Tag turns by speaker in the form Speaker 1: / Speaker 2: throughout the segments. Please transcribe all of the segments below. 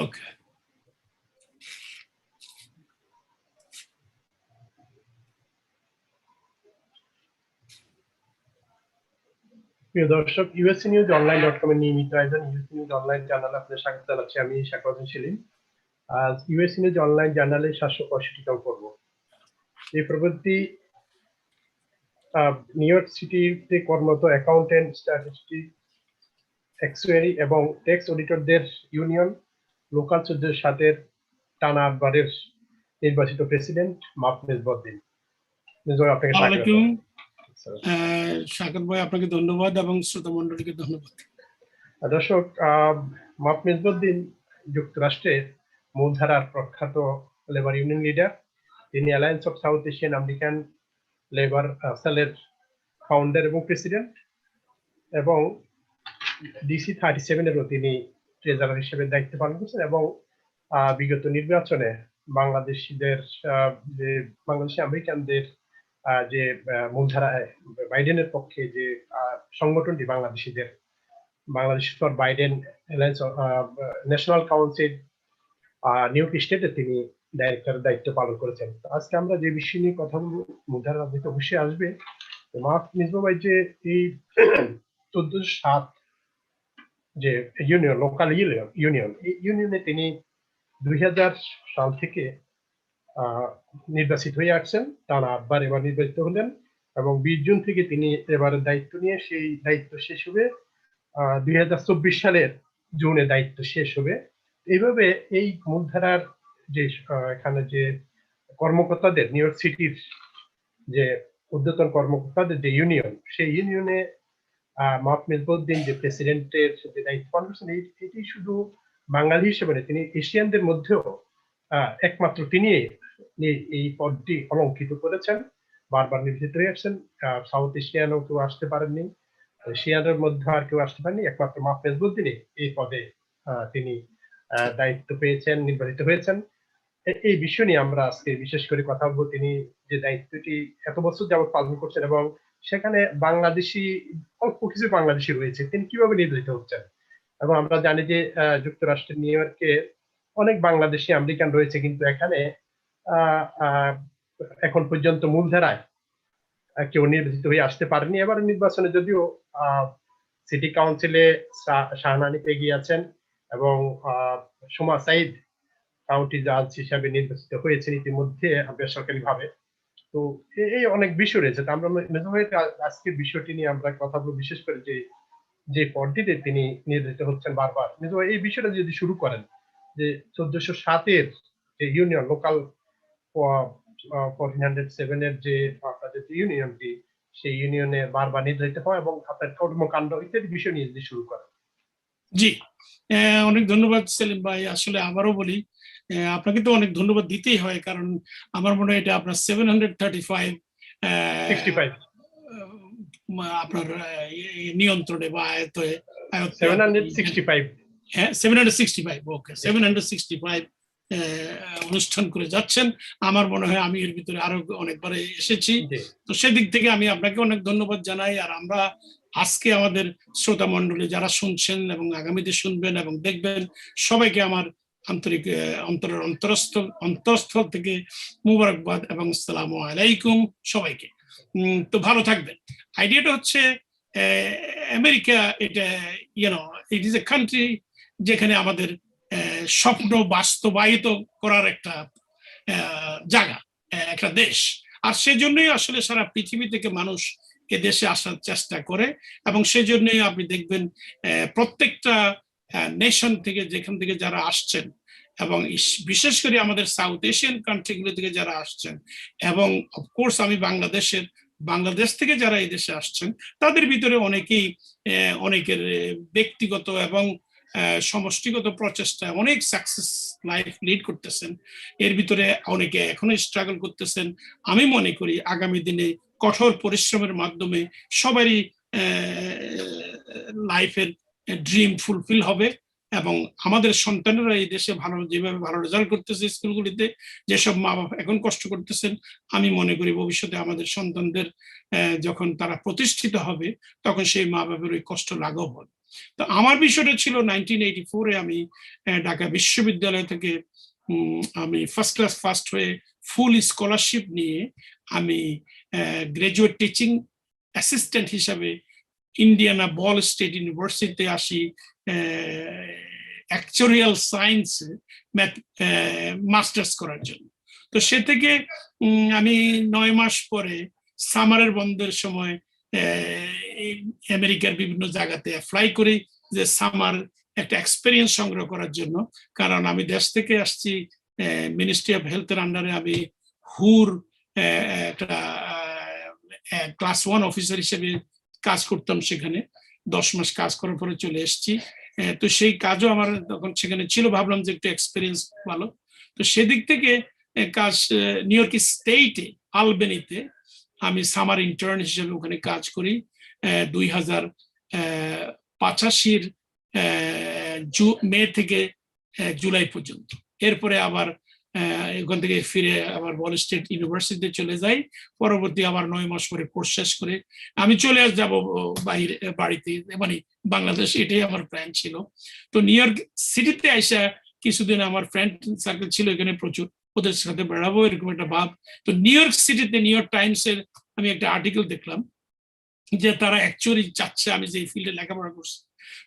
Speaker 1: ওকে।
Speaker 2: প্রিয় দর্শক, UsaNewsOnline.com এর নিয়মিত আয়োজন USNews অনলাইন জার্নাল আপনাদের স্বাগত জানাচ্ছি। আমি শাকওয়াতুল সেলিম। আজ USNews অনলাইন জার্নালের 765তম পর্ব। এই পর্বটি নিউ ইয়র্ক সিটিতে কর্মরত অ্যাকাউন্টেন্ট, স্ট্যাটিস্টিক, অ্যাকচুয়ারি এবং ট্যাক্স অডিটরদের ইউনিয়ন লোকাল 14-7 টানা 8বারের নির্বাচিত প্রেসিডেন্ট মিসবাহ উদ্দিন। আপনাকে স্বাগত।
Speaker 1: শাকির ভাই, আপনাকে ধন্যবাদ এবং শ্রোতা মণ্ডলীকে ধন্যবাদ।
Speaker 2: দর্শক, মিসবাহ উদ্দিন যুক্তরাষ্ট্রের মূলধারার প্রখ্যাত লেবার ইউনিয়ন লিডার। তিনি alliance of south Asian American labour সেলের ফাউন্ডার এবং প্রেসিডেন্ট, এবং DC 37-এরও তিনি ট্রেজারার হিসেবে দায়িত্ব পালন করছেন। এবং বিগত নির্বাচনে বাংলাদেশি আমেরিকানদের যে মূলধারা বাইডেনের পক্ষে যে সংগঠনটি Bangladesh for Biden alliance national council new York স্টেটে তিনি ডাইরেক্টরের দায়িত্ব পালন করেছেন। আজকে আমরা যে বিষয় নিয়ে কথা বলবো, মূলধারা রাজনীতি অবশ্যই আসবে। মিসবাহ ভাই, যে এই 1407 যে ইউনিয়ন, লোকাল ইউনিয়ন, এই ইউনিয়নে তিনি 2000 সাল থেকে নির্বাচিত হয়ে আসছেন। টানা 8বার এবার নির্বাচিত হলেন এবং 20 জুন থেকে তিনি এবারের দায়িত্ব নিয়ে, সেই দায়িত্ব শেষ হবে 2024 সালের জুনে দায়িত্ব শেষ হবে। এইভাবে এই মূলধারার যে এখানে যে কর্মকর্তাদের, নিউ ইয়র্ক সিটির যে ঊর্ধ্বতন কর্মকর্তাদের যে ইউনিয়ন, সেই ইউনিয়নে মিসবাহ উদ্দিন যে প্রেসিডেন্টের যে দায়িত্ব পালন করছেন, এটি শুধু বাঙালি হিসেবে নয়, তিনি এশিয়ানদের মধ্যেও একমাত্র তিনি এই পদটি অলঙ্কৃত করেছেন। বারবার নির্বাচিত হয়ে আসছেন। সাউথ এশিয়ানও কেউ আসতে পারেননি, এশিয়ানের মধ্যে আর কেউ আসতে পারেনি, একমাত্র মিসবাহ উদ্দিন এই পদে তিনি দায়িত্ব পেয়েছেন, নির্বাচিত হয়েছেন। এই বিষয় নিয়ে আমরা আজকে বিশেষ করে কথা বলবো। তিনি যে দায়িত্বটি এত বছর যাবত পালন করছেন এবং সেখানে অল্প কিছু বাংলাদেশি রয়েছে, তিনি কিভাবে নির্বাচিত হচ্ছেন। এবং আমরা জানি যে যুক্তরাষ্ট্রের নিউ ইয়র্কে অনেক বাংলাদেশি আমেরিকান রয়েছে, কিন্তু এখানে এখন পর্যন্ত মূলধারায় কেউ নির্বাচিত হয়ে আসতে পারেনি। এবার নির্বাচনে যদিও সিটি কাউন্সিলে শাহনানি এগিয়ে আছেন এবং সোমা সাইদ কাউন্টি জাজ হিসাবে নির্বাচিত হয়েছেন ইতিমধ্যে বেসরকারি ভাবে। তো এই অনেক বিষয় রয়েছে। আমরা আজকের বিষয়টি নিয়ে আমরা কথা বলবো, বিশেষ করে যে পদটিতে তিনি নির্বাচিত হচ্ছেন বারবার। এই বিষয়টা যদি শুরু করেন, যে 1407-এর যে ইউনিয়ন, লোকাল 1407-এর যে আপনাদের ইউনিয়নটি, সেই ইউনিয়নে বারবার নির্বাচিত হয় এবং আপনার কর্মকাণ্ড ইত্যাদি বিষয় নিয়ে যদি শুরু করেন।
Speaker 1: জি, অনেক ধন্যবাদ সেলিম ভাই। আসলে আবারও বলি, আপনাকে তো অনেক ধন্যবাদ দিতেই হয়, কারণ আমার মনে হয় এটা আপনার 735 আপনার নিয়ন্ত্রণে বা আয়ত্তে
Speaker 2: 765
Speaker 1: ওকে 765 অনুষ্ঠান করে যাচ্ছেন। আমার মনে হয় আমি এর ভিতরে আরো অনেকবার এসেছি, তো সেদিক থেকে আমি আপনাকে অনেক ধন্যবাদ জানাই। আর আমরা আজকে আমাদের শ্রোতা মণ্ডলী যারা শুনছেন এবং আগামীতে শুনবেন এবং দেখবেন, সবাইকে আমার আন্তরিক অন্তরস্থল থেকে মুবারকবাদ এবং আসসালামু আলাইকুম সবাইকে। তো ভালো থাকবেন। আইডিয়াটা হচ্ছে আমেরিকা, এটা ইট ইজ এ কান্ট্রি যেখানে আমাদের স্বপ্ন বাস্তবায়িত করার একটা জায়গা, একটা দেশ। আর সেজন্যই আসলে সারা পৃথিবী থেকে মানুষ এ দেশে আসার চেষ্টা করে, এবং সেজন্যই আপনি দেখবেন প্রত্যেকটা নেশন থেকে, যেখান থেকে যারা আসছেন, এবং বিশেষ করে আমাদের সাউথ এশিয়ান কান্ট্রিগুলো থেকে যারা আসছেন, এবং অফকোর্স আমি বাংলাদেশ থেকে যারা এই দেশে আসছেন, তাদের ভিতরে অনেকের ব্যক্তিগত এবং সমষ্টিগত প্রচেষ্টা অনেক সাকসেস লাইফ লিড করতেছেন। এর ভিতরে অনেকে এখনো স্ট্রাগল করতেছেন। আমি মনে করি আগামী দিনে কঠোর পরিশ্রমের মাধ্যমে সবারই লাইফের ড্রিম ফুলফিল হবে, এবং আমাদের সন্তানেরা এই দেশে যেভাবে ভালো রেজাল্ট করতেছে স্কুলগুলিতে, যেসব মা বাবা এখন কষ্ট করতেছেন, আমি মনে করি ভবিষ্যতে আমাদের সন্তানদের যখন তারা প্রতিষ্ঠিত হবে, তখন সেই মা বাবার ওই কষ্ট লাঘব হবে। তো আমার বিষয়টা ছিল 1984-এ আমি ঢাকা বিশ্ববিদ্যালয় থেকে আমি ফার্স্ট ক্লাস ফার্স্ট হয়ে ফুল স্কলারশিপ নিয়ে আমি গ্রাজুয়েট টিচিং অ্যাসিস্ট্যান্ট হিসাবে ইন্ডিয়ানা বল স্টেট ইউনিভার্সিটিতে আসি অ্যাকচুয়ারিয়াল সায়েন্সে মাস্টার্স করার জন্য। তো সে থেকে আমি 9 মাস পরে সামারের বন্ধের সময় আমেরিকার বিভিন্ন জায়গাতে অ্যাপ্লাই করি যে সামার একটা এক্সপেরিয়েন্স সংগ্রহ করার জন্য, কারণ আমি দেশ থেকে আসছি মিনিস্ট্রি অফ হেলথের আন্ডারে আমি হুর একটা ক্লাস 1 অফিসার হিসেবে কাজ করতাম সেখানে। 10 মাস কাজ করার পরে চলে এসেছি। তো সেই কাজও আমার তখন সেখানে ছিল, ভাবলাম যে একটু এক্সপিরিয়েন্স ভালো। তো সেদিক থেকে কাজ নিউ ইয়র্ক স্টেটে আলবেনিতে আমি সামার ইন্টার্ন হিসেবে ওখানে কাজ করি 2085-এর মে থেকে জুলাই পর্যন্ত। এরপরে আবার এখান থেকে ফিরে আবার বল স্টেট ইউনিভার্সিটিতে চলে যাই। পরবর্তী আবার 9 মাস পরে কোর্স শেষ করে আমি চলে যাব বাইরে বাড়িতে, মানে বাংলাদেশ, এটাই আমার প্ল্যান ছিল। তো নিউ ইয়র্ক সিটিতে আইসা কিছুদিন আমার ফ্রেন্ড সার্কেল ছিল এখানে প্রচুর, ওদের সাথে বেড়াবো এরকম একটা ভাব। তো নিউ ইয়র্ক সিটিতে নিউ ইয়র্ক টাইমসের আমি একটা আর্টিকেল দেখলাম যে তারা অ্যাকচুয়ালি চাচ্ছে আমি যে ফিল্ডে লেখাপড়া করছি।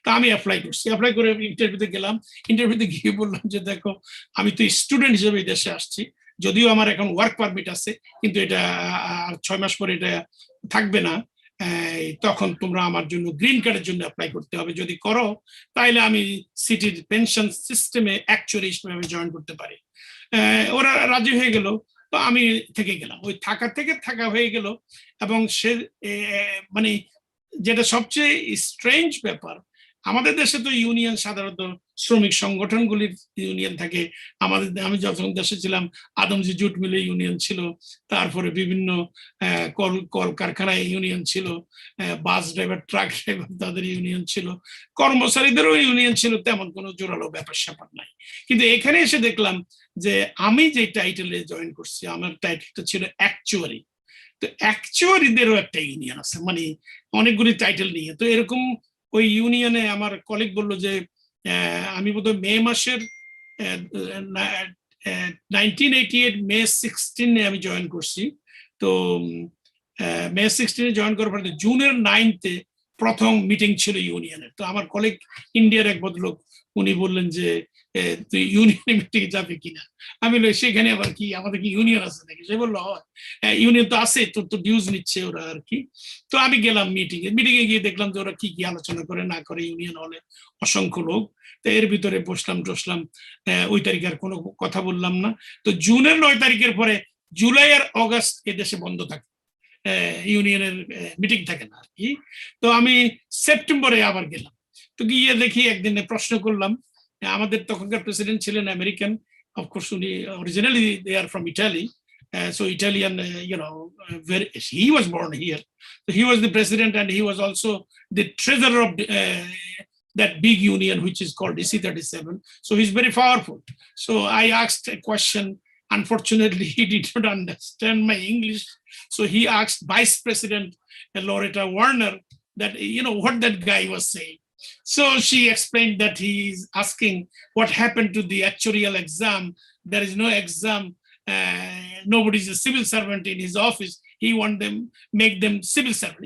Speaker 1: তা আমি অ্যাপ্লাই করছি, অ্যাপ্লাই করে ইন্টারভিউতে গেলাম। ইন্টারভিউতে গিয়ে বললাম যে দেখো আমি তো স্টুডেন্ট হিসেবে এই দেশে আসছি, যদিও আমার এখন ওয়ার্ক পারমিট আছে, কিন্তু এটা 6 মাস পরে এটা থাকবে না, তখন তোমরা আমার জন্য গ্রিন কার্ডের জন্য অ্যাপ্লাই করতে হবে, যদি করো তাহলে আমি সিটির পেনশন সিস্টেমে অ্যাকচুয়ালি হিসেবে আমি জয়েন করতে পারি। ওরা রাজি হয়ে গেল। তো আমি থেকে গেলাম, ওই থাকা হয়ে গেল। এবং সে মানে যেটা সবচেয়ে স্ট্রেঞ্জ ব্যাপার, আমাদের দেশে তো ইউনিয়ন সাধারণত শ্রমিক সংগঠনগুলির ইউনিয়ন থাকে। আমি যখন দেশে ছিলাম আদমজি জুট মিলে ইউনিয়ন ছিল, তারপরে বিভিন্ন কলকারখানায় ইউনিয়ন ছিল, বাস ড্রাইভার ট্রাক ড্রাইভার তাদের ইউনিয়ন ছিল, কর্মচারীদেরও ইউনিয়ন ছিল, তেমন কোনো জোরালো ব্যাপার স্যাপার নাই। কিন্তু এখানে এসে দেখলাম যে আমি যে টাইটেলে জয়েন করছি আমার টাইটেলটা ছিল অ্যাকচুয়ারি। তো অ্যাকচুয়ারিদেরও একটা ইউনিয়ন আছে, মানে অনেকগুলি টাইটেল নিয়ে। তো এরকম ওই ইউনিয়নে আমার কলিগ বললো যে আমি বোধহয় মে মাসের 1988 মে 16 আমি জয়েন করছি। তো মে 16 জয়েন করার পরে জুনের 9-এ প্রথম মিটিং ছিল ইউনিয়নের। তো আমার কলিগ ইন্ডিয়ার এক ভদ্রলোক, উনি বললেন যে তুই ইউনিয়ন মিটিং যাবে কিনা। আমি বলি সেখানে আবার কি, আমাদের কি ইউনিয়ন আছে নাকি? সে বললো ইউনিয়ন তো আছে, তোর তো ডিউজ নিচ্ছে ওরা আর কি। তো আমি গেলাম মিটিংয়ে গিয়ে দেখলাম যে ওরা কি কি আলোচনা করে না করে ইউনিয়ন হলে, অসংখ্য লোক। তো এর ভিতরে বসলাম ওই তারিখে আর কোনো কথা বললাম না। তো জুনের 9 তারিখের পরে জুলাই আর অগাস্ট এদেশে বন্ধ থাকে, ইউনিয়নের মিটিং থাকে না আর কি। তো আমি সেপ্টেম্বরে আবার গেলাম। তো গিয়ে দেখি একদিনে প্রশ্ন করলাম, আমাদের তখনকার প্রেসিডেন্ট ছিলেন আমেরিকান, অফকোর্স উনি originally they are from Italy, so Italian, he was born here, so he was the president and he was also the treasurer of that big union which is called DC37, so he's very powerful. So I asked a question. Unfortunately, he did not understand my English, so he asked Vice President Loretta Warner that what that guy was saying. So she explained that he is asking what happened to the actuarial exam. There is no exam. Nobody's a civil servant in his office. He want them, make them civil servant.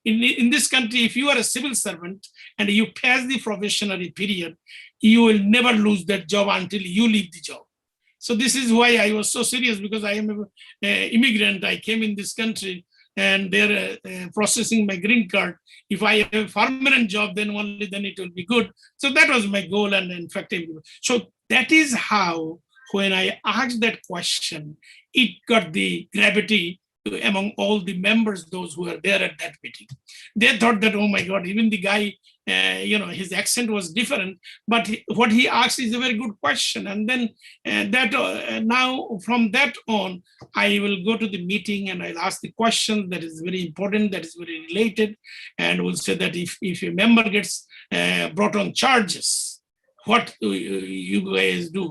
Speaker 1: In this country, if you are a civil servant and you pass the probationary period, you will never lose that job until you leave the job. So this is why I was so serious, because I am an immigrant. I came in this country and they're processing my green card. If I have a permanent job, then only then it will be good. So that was my goal, and in fact, so that is how, when I asked that question, it got the gravity among all the members, those who were there at that meeting. They thought that, oh my God, even the guy, his accent was different, but what he asked is a very good question. And then now from that on, I will go to the meeting and I'll ask the question that is very important, that is very related, and will say that if a member gets brought on charges, what you guys do,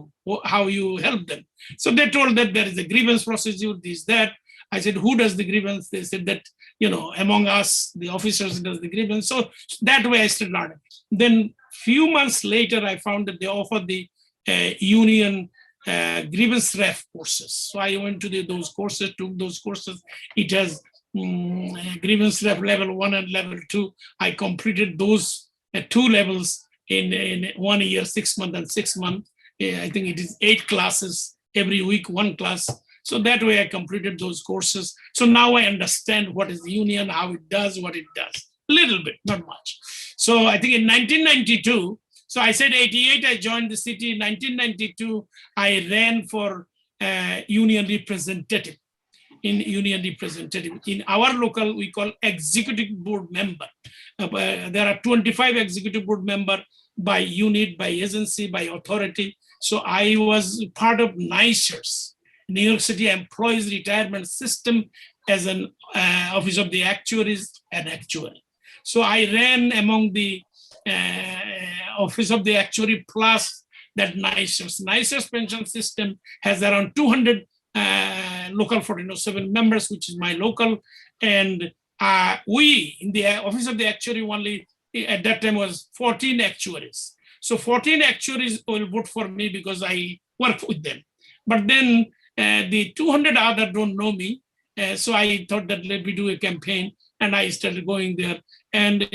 Speaker 1: how you help them. So they told that there is a grievance procedure, this, that. I said, who does the grievance? They said that, among us, the officers does the grievance. So that way I started learning. Then few months later, I found that they offered the union grievance ref courses. So I went to those courses, took those courses. It has grievance ref level 1 and level 2. I completed those 2 levels in 1 year, 6 months and 6 months. I think it is 8 classes, every week 1 class. So that way I completed those courses. So now I understand what is the union, how it does, what it does. A little bit, not much. So I think in 1992, so I said 88, I joined the city. In 1992, I ran for union representative. In our local, we call executive board member. There are 25 executive board members by unit, by agency, by authority. So I was part of NICERS, New York City Employees Retirement System, as an Office of the Actuaries and Actuary. So I ran among the Office of the Actuary plus that NICERS. NICERS pension system has around 200 local 1407 members, which is my local. And we, in the Office of the Actuary, only at that time was 14 actuaries. So 14 actuaries will vote for me because I work with them. But then the 200 other don't know me. So I thought that let me do a campaign, and I started going there. And,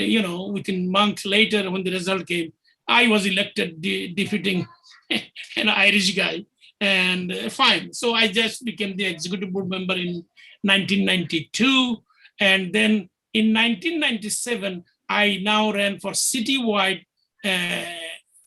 Speaker 1: within a month later, when the result came, I was elected defeating an Irish guy, and fine. So I just became the executive board member in 1992. And then in 1997, I now ran for citywide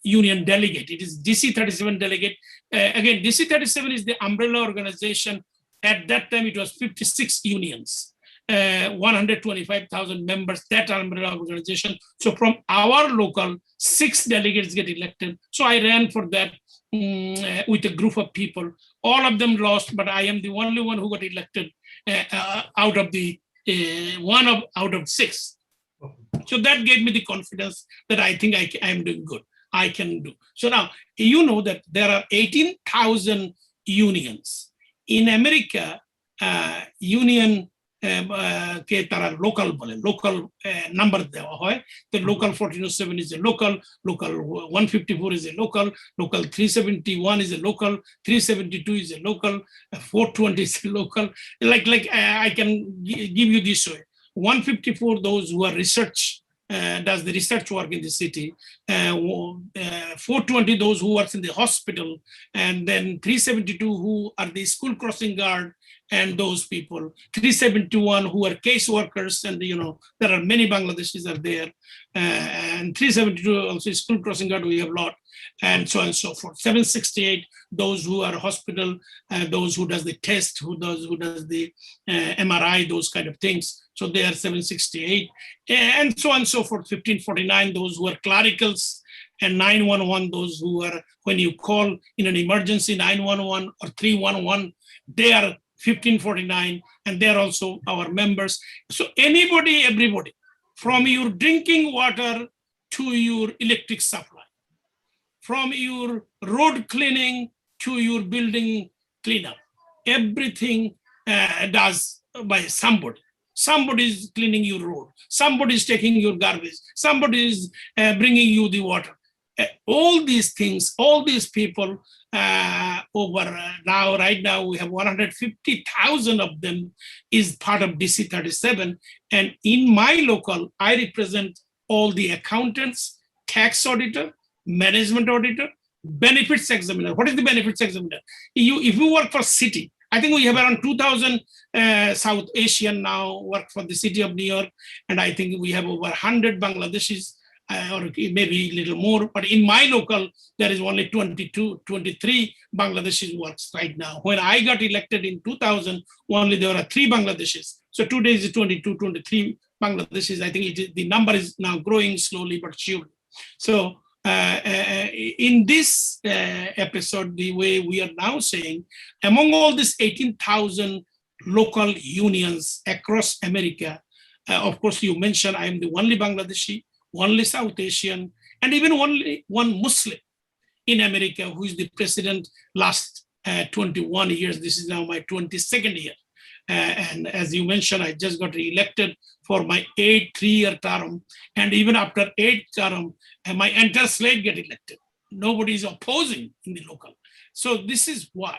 Speaker 1: union delegate. It is DC 37 delegate. Again, DC 37 is the umbrella organization. At that time, it was 56 unions, 125,000 members, that umbrella organization. So from our local, 6 delegates get elected. So I ran for that with a group of people. All of them lost, but I am the only one who got elected out of the out of 6. So that gave me the confidence that I think I am doing good. I can do. So now, that there are 18,000 unions. In America, union ke tara local number dewa hoy. The local 1407 is a local 154 is a local 371 is a local, 372 is a local, 420 is a local. Like I can give you this way. 154, those who are research, does the research work in the city, 420, those who works in the hospital, and then 372 who are the school crossing guard, and those people, 371 who are case workers, and there are many Bangladeshis are there, and 372 also school crossing guard, we have a lot, and so on and so forth. 768, those who are hospital, those who does the test, who does the MRI, those kind of things. So they are 768, and so on and so forth. 1549, those who are clericals, and 911, those who are, when you call in an emergency, 911 or 311, they are 1549, and they're also our members. So anybody, everybody, from your drinking water to your electric supply, from your road cleaning to your building cleanup, everything does by somebody. Somebody is cleaning your road. Somebody is taking your garbage. Somebody is bringing you the water. All these things, all these people right now we have 150,000 of them is part of DC 37. And in my local, I represent all the accountants, tax auditor, management auditor, benefits examiner. What is the benefits examiner? If you work for city, I think we have around 2,000 South Asian now work for the city of New York. And I think we have over 100 Bangladeshis, or maybe a little more. But in my local, there is only 23 Bangladeshis works right now. When I got elected in 2000, only there were 3 Bangladeshis. So today is 22, 23 Bangladeshis. I think the number is now growing slowly but surely. So in this episode, the way we are now saying, among all these 18,000 local unions across America, of course, you mentioned I am the only Bangladeshi, only South Asian, and even only one Muslim in America who is the president last 21 years. This is now my 22nd year. And as you mentioned, I just got re-elected for my 8th 3-year term. And even after 8th term, my entire slate get elected. Nobody is opposing in the local. So this is why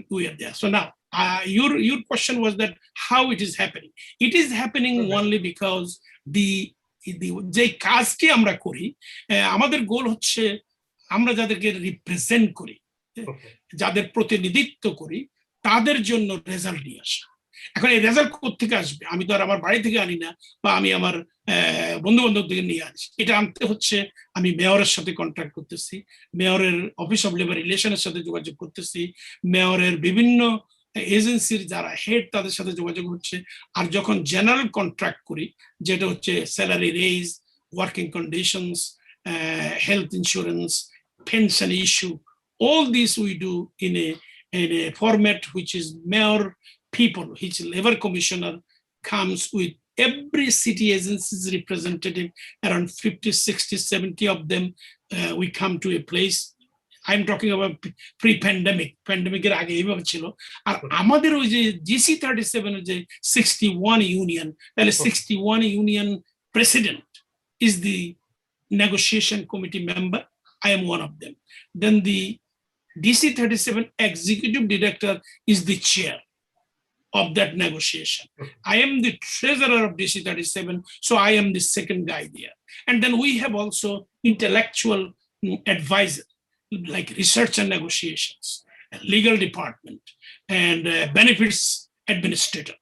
Speaker 1: we are there. So now, your question was that how it is happening. It is happening only because যে কাজটি আমরা করি, আমাদের গোল হচ্ছে আমরা যাদেরকে represent করি, যাদের প্রতিনিধিত্ব করি, তাদের জন্য রেজাল্ট নিয়ে আসা। এখন এই রেজাল্ট কোত্থেকে আসবে? আমি তো আর আমার বাড়ি থেকে আনি না, বা আমি আমার বন্ধু বান্ধব থেকে নিয়ে আসি। এটা আনতে হচ্ছে আমি মেয়রের সাথে কন্ট্যাক্ট করতেছি, মেয়রের অফিস অফ লেবার রিলেশনের সাথে যোগাযোগ করতেছি, মেয়রের বিভিন্ন এজেন্সির যারা হেড তাদের সাথে যোগাযোগ হচ্ছে। আর যখন জেনারেল কন্ট্রাক্ট করি, যেটা হচ্ছে salary raise, working conditions, health insurance, pension issue, all these we do in a format which is mayor people, which labor commissioner comes with every city agency's representative, around 50, 60, 70 of them. We come to a place. I'm talking about pre-pandemic. Pandemic এর আগে এইভাবে ছিল। আর আমাদের ওই যে GC37 এর যে 61 union, তাহলে 61 union president is the negotiation committee member. I am one of them. Then the DC37 executive director is the chair of that negotiation. I am the treasurer of DC37, so I am the second guy there. And then we have also intellectual advisor, like research and negotiations, legal department, and benefits administrator.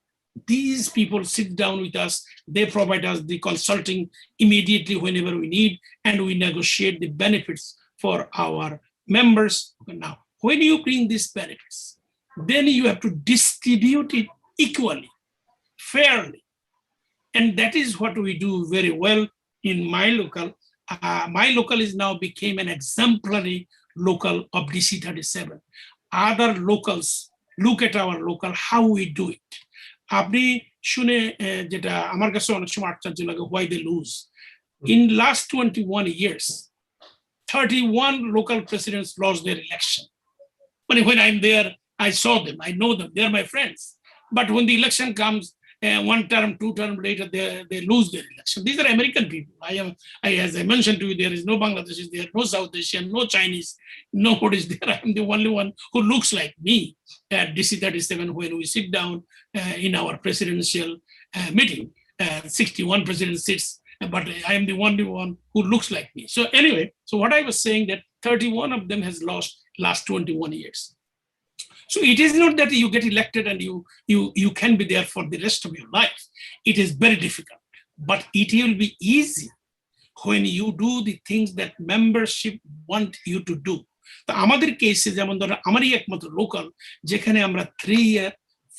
Speaker 1: These people sit down with us, they provide us the consulting immediately whenever we need, and we negotiate the benefits for our members. Now, when you bring these benefits, then you have to distribute it equally, fairly. And that is what we do very well in my local. My local is now became an exemplary local of DC37. Other locals look at our local, how we do it. আপনি শুনে যেটা আমার কাছে অনেক সময় আশ্চর্য লাগে, why they lose. In last 21 years, 31 local presidents lost their election. When I'm there, I saw them, I know them, they're my friends. But when the election comes, 1 term, 2 term later, they lose their election. These are American people. As I mentioned to you, there is no Bangladeshis there, no South Asian, no Chinese, nobody's there. I'm the only one who looks like me at DC37 when we sit down in our presidential meeting. 61 president sits, but I am the only one who looks like me. So anyway, so what I was saying that 31 of them has lost last 21 years. So it is not that you get elected and you can be there for the rest of your life. It is very difficult, but it will be easy when you do the things that membership want you to do. তো আমাদের কেসে যেমন ধরো আমারই একমাত্র local যেখানে আমরা 3 year,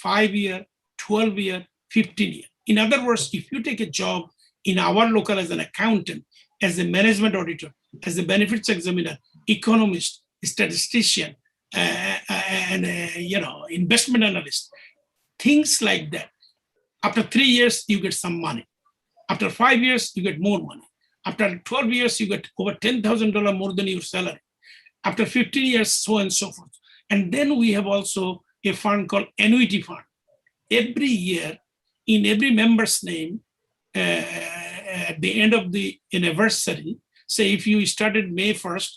Speaker 1: 5 year, 12 year, 15 year. In other words, if you take a job in our local as an accountant, as a management auditor, as a benefits examiner, economist, statistician, and investment analyst, things like that. After 3 years, you get some money. After 5 years, you get more money. After 12 years, you get over $10,000 more than your salary. After 15 years, so and so forth. And then we have also a fund called annuity fund. Every year, in every member's name, at the end of the anniversary, say if you started May 1st,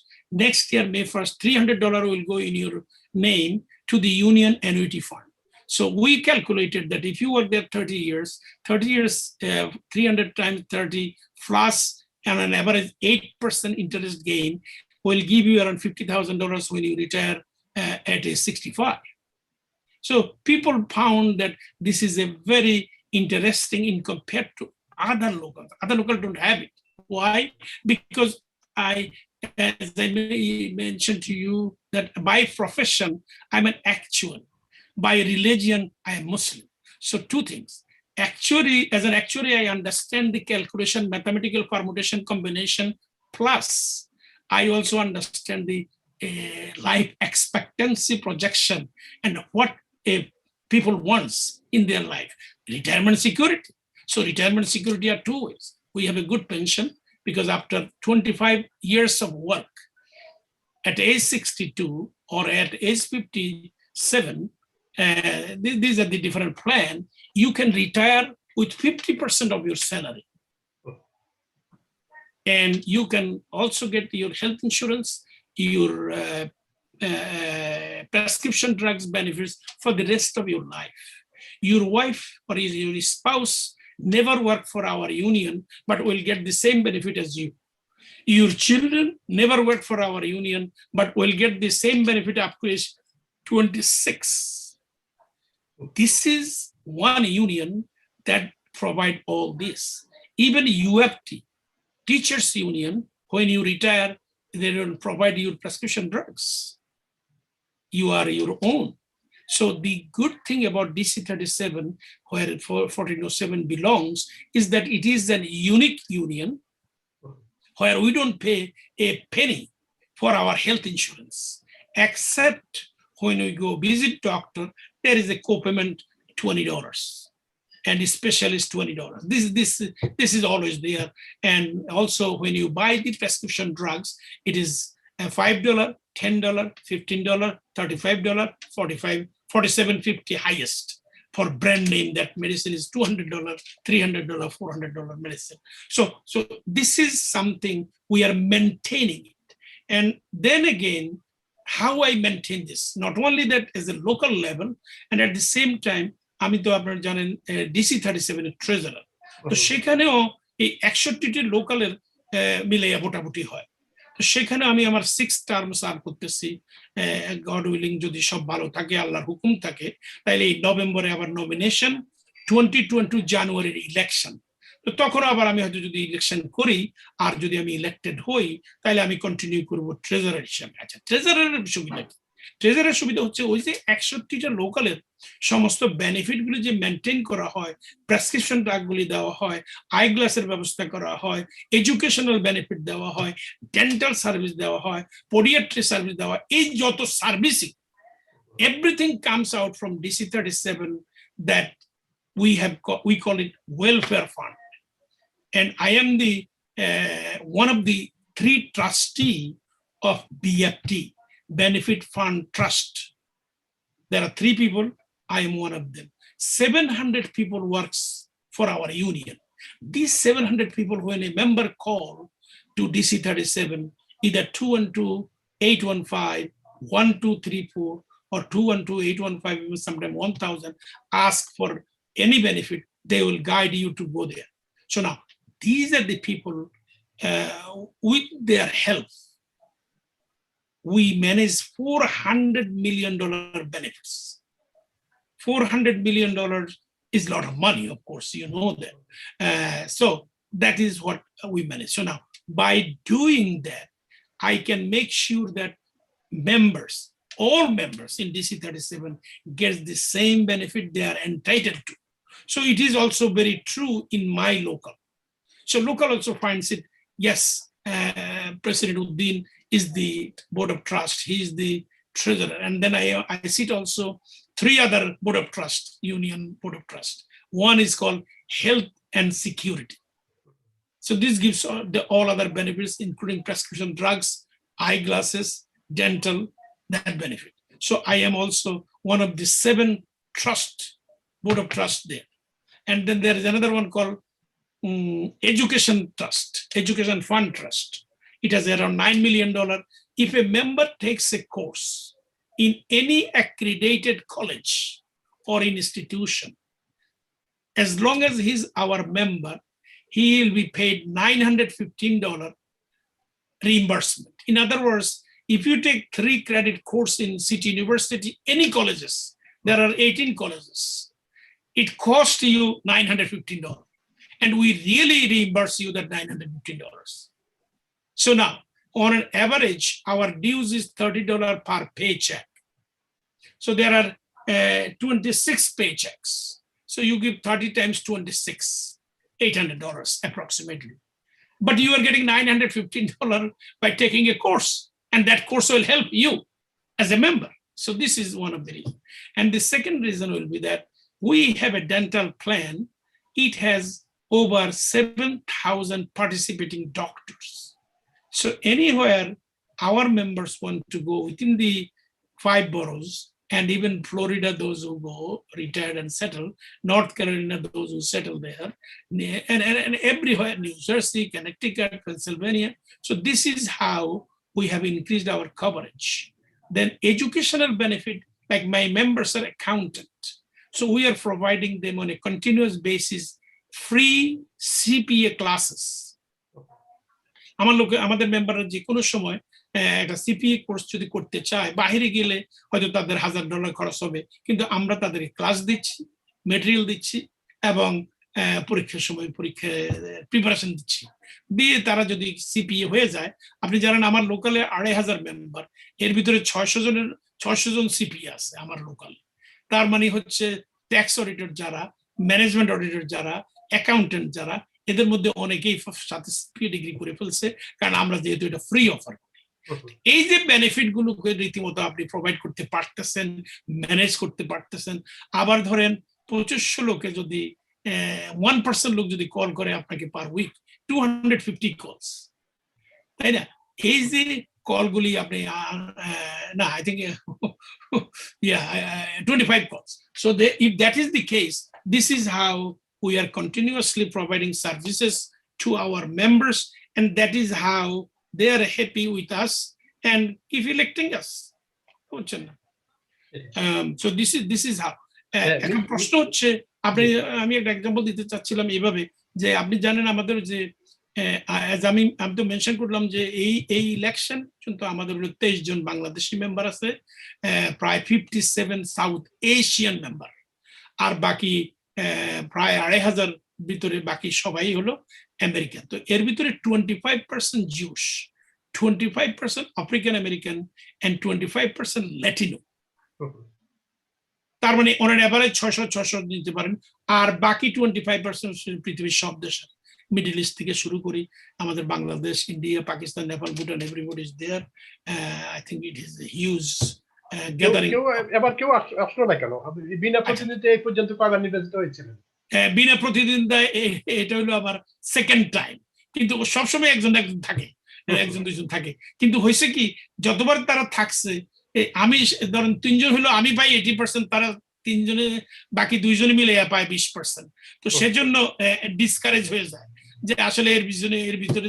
Speaker 1: next year, May 1st, $300 will go in your name to the union annuity fund. So we calculated that if you work there 30 years, 300 times 30 plus and an average 8% interest gain will give you around $50,000 when you retire at age 65. So people found that this is a very interesting in compared to other locals. Other locals don't have it. Why? Because as I mentioned to you, that by profession, I'm an actuary. By religion, I am Muslim. So 2 things. Actuary, as an actuary, I understand the calculation, mathematical permutation combination, plus I also understand the life expectancy projection and what people wants in their life. Retirement security. So retirement security are 2 ways. We have a good pension, because after 25 years of work, at age 62 or at age 57, these are the different plan. You can retire with 50% of your salary. And you can also get your health insurance, your prescription drugs benefits for the rest of your life. Your wife or your spouse never work for our union, but will get the same benefit as you. Your children never work for our union, but will get the same benefit up to age 26. This is one union that provide all this. Even UFT, teachers union, when you retire, they will provide you prescription drugs. You are your own. So the good thing about DC 37, where 1407 belongs, is that it is an unique union where we don't pay a penny for our health insurance, except when we go visit doctor, there is a copayment $20. And the specialist $20. This is always there. And also when you buy the prescription drugs, it is $5, $10, $15, $35, $45, $47.50 highest. For brand name, that medicine is $200, $300, $400 medicine. So this is something we are maintaining it. And then again, how I maintain this, not only that as a local level, and at the same time, আমি তো আপনারা জানেন DC 37 এর treasurer, তো সেখানেও এই 61টি লোকালের মিলাইয়া মোটামুটি হয়। তো সেখানে আমি আমার 6 টার্ম সার্ভ করতেছি, গড উইলিং যদি সব ভালো থাকে, আল্লাহর হুকুম থাকে, তাহলে এই নভেম্বরে আবার নমিনেশন, 2022 জানুয়ারির ইলেকশন। তো তখন আবার আমি হয়তো যদি ইলেকশন করি আর যদি আমি ইলেক্টেড হই, তাহলে আমি কন্টিনিউ করব ট্রেজারার হিসেবে। আচ্ছা, ট্রেজারারের সুবিধা কি? ট্রেজারের সুবিধা হচ্ছে ওই যে 61টা লোকালের সমস্ত বেনিফিটগুলি যে মেনটেন করা হয়, প্রেসক্রিপশন ড্রাগগুলি দেওয়া হয়, আই গ্লাসের ব্যবস্থা করা হয়, এডুকেশনাল বেনিফিট দেওয়া হয়, ডেন্টাল সার্ভিস দেওয়া হয়, পডিয়াট্রি সার্ভিস দেওয়া হয়, এই যত servicing, everything comes out from DC 37 that we call it welfare fund. And I am the one of the 3 trustee of BFT, Benefit Fund Trust. There are 3 people, I am one of them. 700 people works for our union. These 700 people, when a member call to DC 37, either 212-815-1234 or 212-815, even sometimes 1000, ask for any benefit, they will guide you to go there. So now, these are the people with their help. We manage $400 million benefits. $400 million is a lot of money, of course, you know that. So that is what we manage. So now, by doing that, I can make sure that members, all members in DC 37 gets the same benefit they are entitled to. So it is also very true in my local. So local also finds it, yes, President Uddin is the board of trust, he is the treasurer, and then I sit also 3 other board of trust, union board of trust. One is called health and security. So this gives all other benefits, including prescription drugs, eyeglasses, dental, that benefit. So I am also one of the 7 trust board of trust there. And then there is another one called education trust, education fund trust. It has around $9 million. If a member takes a course in any accredited college or institution, as long as he's our member, he will be paid $915 reimbursement. In other words, if you take 3 credit course in City University, any colleges, there are 18 colleges, it costs you $915. And we really reimburse you that $915. So now, on an average, our dues is $30 per paycheck. So there are 26 paychecks. So you give 30 times 26, $800 approximately. But you are getting $915 by taking a course, and that course will help you as a member. So this is one of the reasons. And the second reason will be that we have a dental plan. It has over 7,000 participating doctors. So anywhere our members want to go within the 5 boroughs and even Florida, those who go retired and settle, North Carolina, those who settle there, and everywhere, New Jersey, Connecticut, Pennsylvania. So this is how we have increased our coverage. Then educational benefit, like my members are accountant, so we are providing them on a continuous basis free CPA classes. আমাদের মেম্বাররা যে কোনো সময় একটা CPA course যদি করতে চায়, বাইরে গেলে হয়তো তাদের $1000 খরচ হবে, কিন্তু আমরা তাদেরকে ক্লাস দিচ্ছি, মেটেরিয়াল দিচ্ছি এবং পরীক্ষার সময় পরীক্ষা প্রিপারেশন দিচ্ছি, দিয়ে তারা যদি সিপিএ হয়ে যায়, আপনি জানেন আমার লোকালে 2500 মেম্বার, এর ভিতরে 600 জন সিপিএ আছে আমার লোকালে। তার মানে হচ্ছে ট্যাক্স অডিটর যারা, ম্যানেজমেন্ট অডিটর যারা, অ্যাকাউন্টেন্ট যারা, এদের মধ্যে অনেকেই সাথে সিপিএ ডিগ্রি করে ফেলছে, কারণ আমরা যেহেতু এটা ফ্রি অফার করি। এই যে বেনিফিট গুলো রীতিমতো আপনি প্রোভাইড করতে পারতেছেন, ম্যানেজ করতে পারতেছেন। আবার ধরেন 2500 লোকে যদি 1% লোক যদি কল করে আপনাকে পার উইক 250 কলস, তাই না? এই যে কলগুলি আপনি না, I think 25 calls. So if that is the case, this is how we are continuously providing services to our members, and that is how they are happy with us and keep electing us. So this is how. এখন প্রশ্ন হচ্ছে, আমি একটা example দিতে চাচ্ছিলাম এইভাবে, যে আপনি জানেন আমাদের যে আমি তো মেনশন করলাম যে এই ইলেকশন কিন্তু আমাদের 23 জন বাংলাদেশি মেম্বার আছে, প্রায় 57 সাউথ এশিয়ান মেম্বার, আর বাকি প্রায় 2500 ভিতরে বাকি সবাই হলো আমেরিকান। তো এর ভিতরে 25% Jews, 25% African American and 25% Latino. তার মানে অন এভারেজ 600 নিতে পারেন। আর বাকি 25% পৃথিবীর সব দেশের, মিডল ইস্ট থেকে শুরু করি, আমাদের Bangladesh, India, Pakistan, Nepal, Bhutan, everybody is there. I think it is a huge gathering.
Speaker 2: কেউ আসলো না কেন? বিনা প্রতিদ্বন্দ্বিতা এই পর্যন্ত কয়বার নির্বাচিত হয়েছিলেন?
Speaker 1: বিনা প্রতিদ্বন্দ্বিতা এটা হলো আমার সেকেন্ড টাইম, কিন্তু সবসময় একজন থাকে, একজন দুইজন থাকে। কিন্তু হয়েছে কি, যতবার তারা থাকছে, আমি ধরেন 3 জন হলো, আমি পাই 80%, তারা 3 জনে, বাকি 2 জনে মিলে পায় 20%। তো সেজন্য ডিসকারেজ হয়ে যায় যে আসলে এর ভিতরে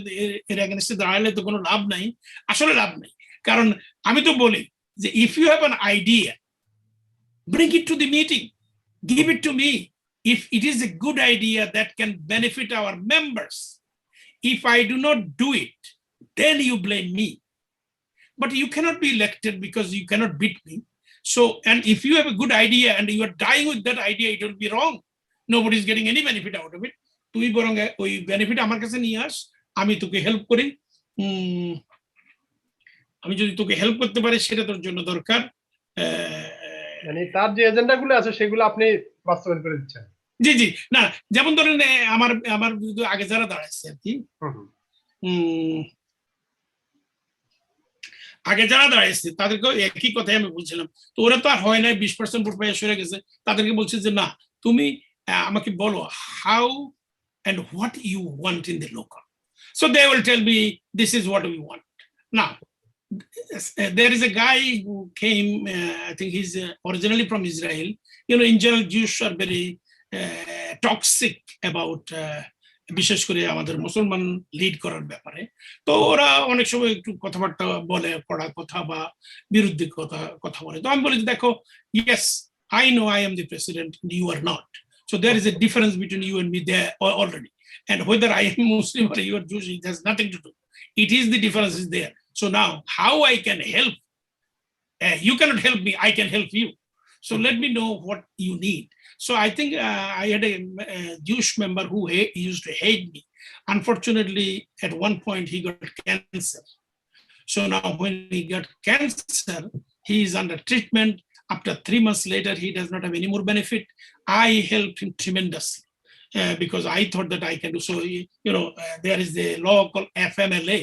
Speaker 1: এর এগেইনস্টে দাঁড়ালে তো কোনো লাভ নাই। আসলে লাভ নাই, কারণ আমি তো বলি যে if you have an idea, bring it to the meeting, give it to me. If it is a good idea that can benefit our members, if I do not do it, then you blame me. But you cannot be elected because you cannot beat me. So, and if you have a good idea and you are dying with that idea, it will be wrong. Nobody is getting any benefit out of it. তুই বরং ওই benefit আমার কাছে নিয়ে আস, আমি তোকে help করি। আমি যদি তোকে হেল্প করতে পারি, সেটা তোর জন্য দরকার।
Speaker 2: মানে তার যে এজেন্ডাগুলো আছে সেগুলো আপনি বাস্তবায়ন করে দিচ্ছেন।
Speaker 1: জি জি, না যেমন ধরেন আমার আগে যারা দাঁড়াচ্ছে আর কি, আগে যারা দাঁড়াইছে তাদেরকে একই কথাই আমি বলছিলাম। তো ওরা তো আর হয় নাই, 20% ভোট পেয়ে সরে গেছে। তাদেরকে বলছি যে না, তুমি আমাকে বলো how and what you want in the local. So they will tell me this is what we want. Now there is a guy who came, I think he's originally from Israel. You know, in general Jews are very toxic about বিশেষ করে আমাদের মুসলমান lead করার ব্যাপারে। তো ওরা অনেক সময় একটু কথাবার্তা বলে, কড়া কথা বা বিরুদ্ধে কথা বলে। তো আমি বলি, দেখো, yes, I know I am the president and you are not. So there is a difference between you and me there already. And whether I am Muslim or you are Jewish, it has nothing to do. It is the difference is there. So now how I can help? You cannot help me, I can help you. So let me know what you need. So I think I had a Jewish member who used to hate me. Unfortunately, at one point he got cancer. So now when he got cancer, he is under treatment. After 3 months later, he does not have any more benefit. I helped him tremendously because I thought that I can do so. You know, there is the law called FMLA,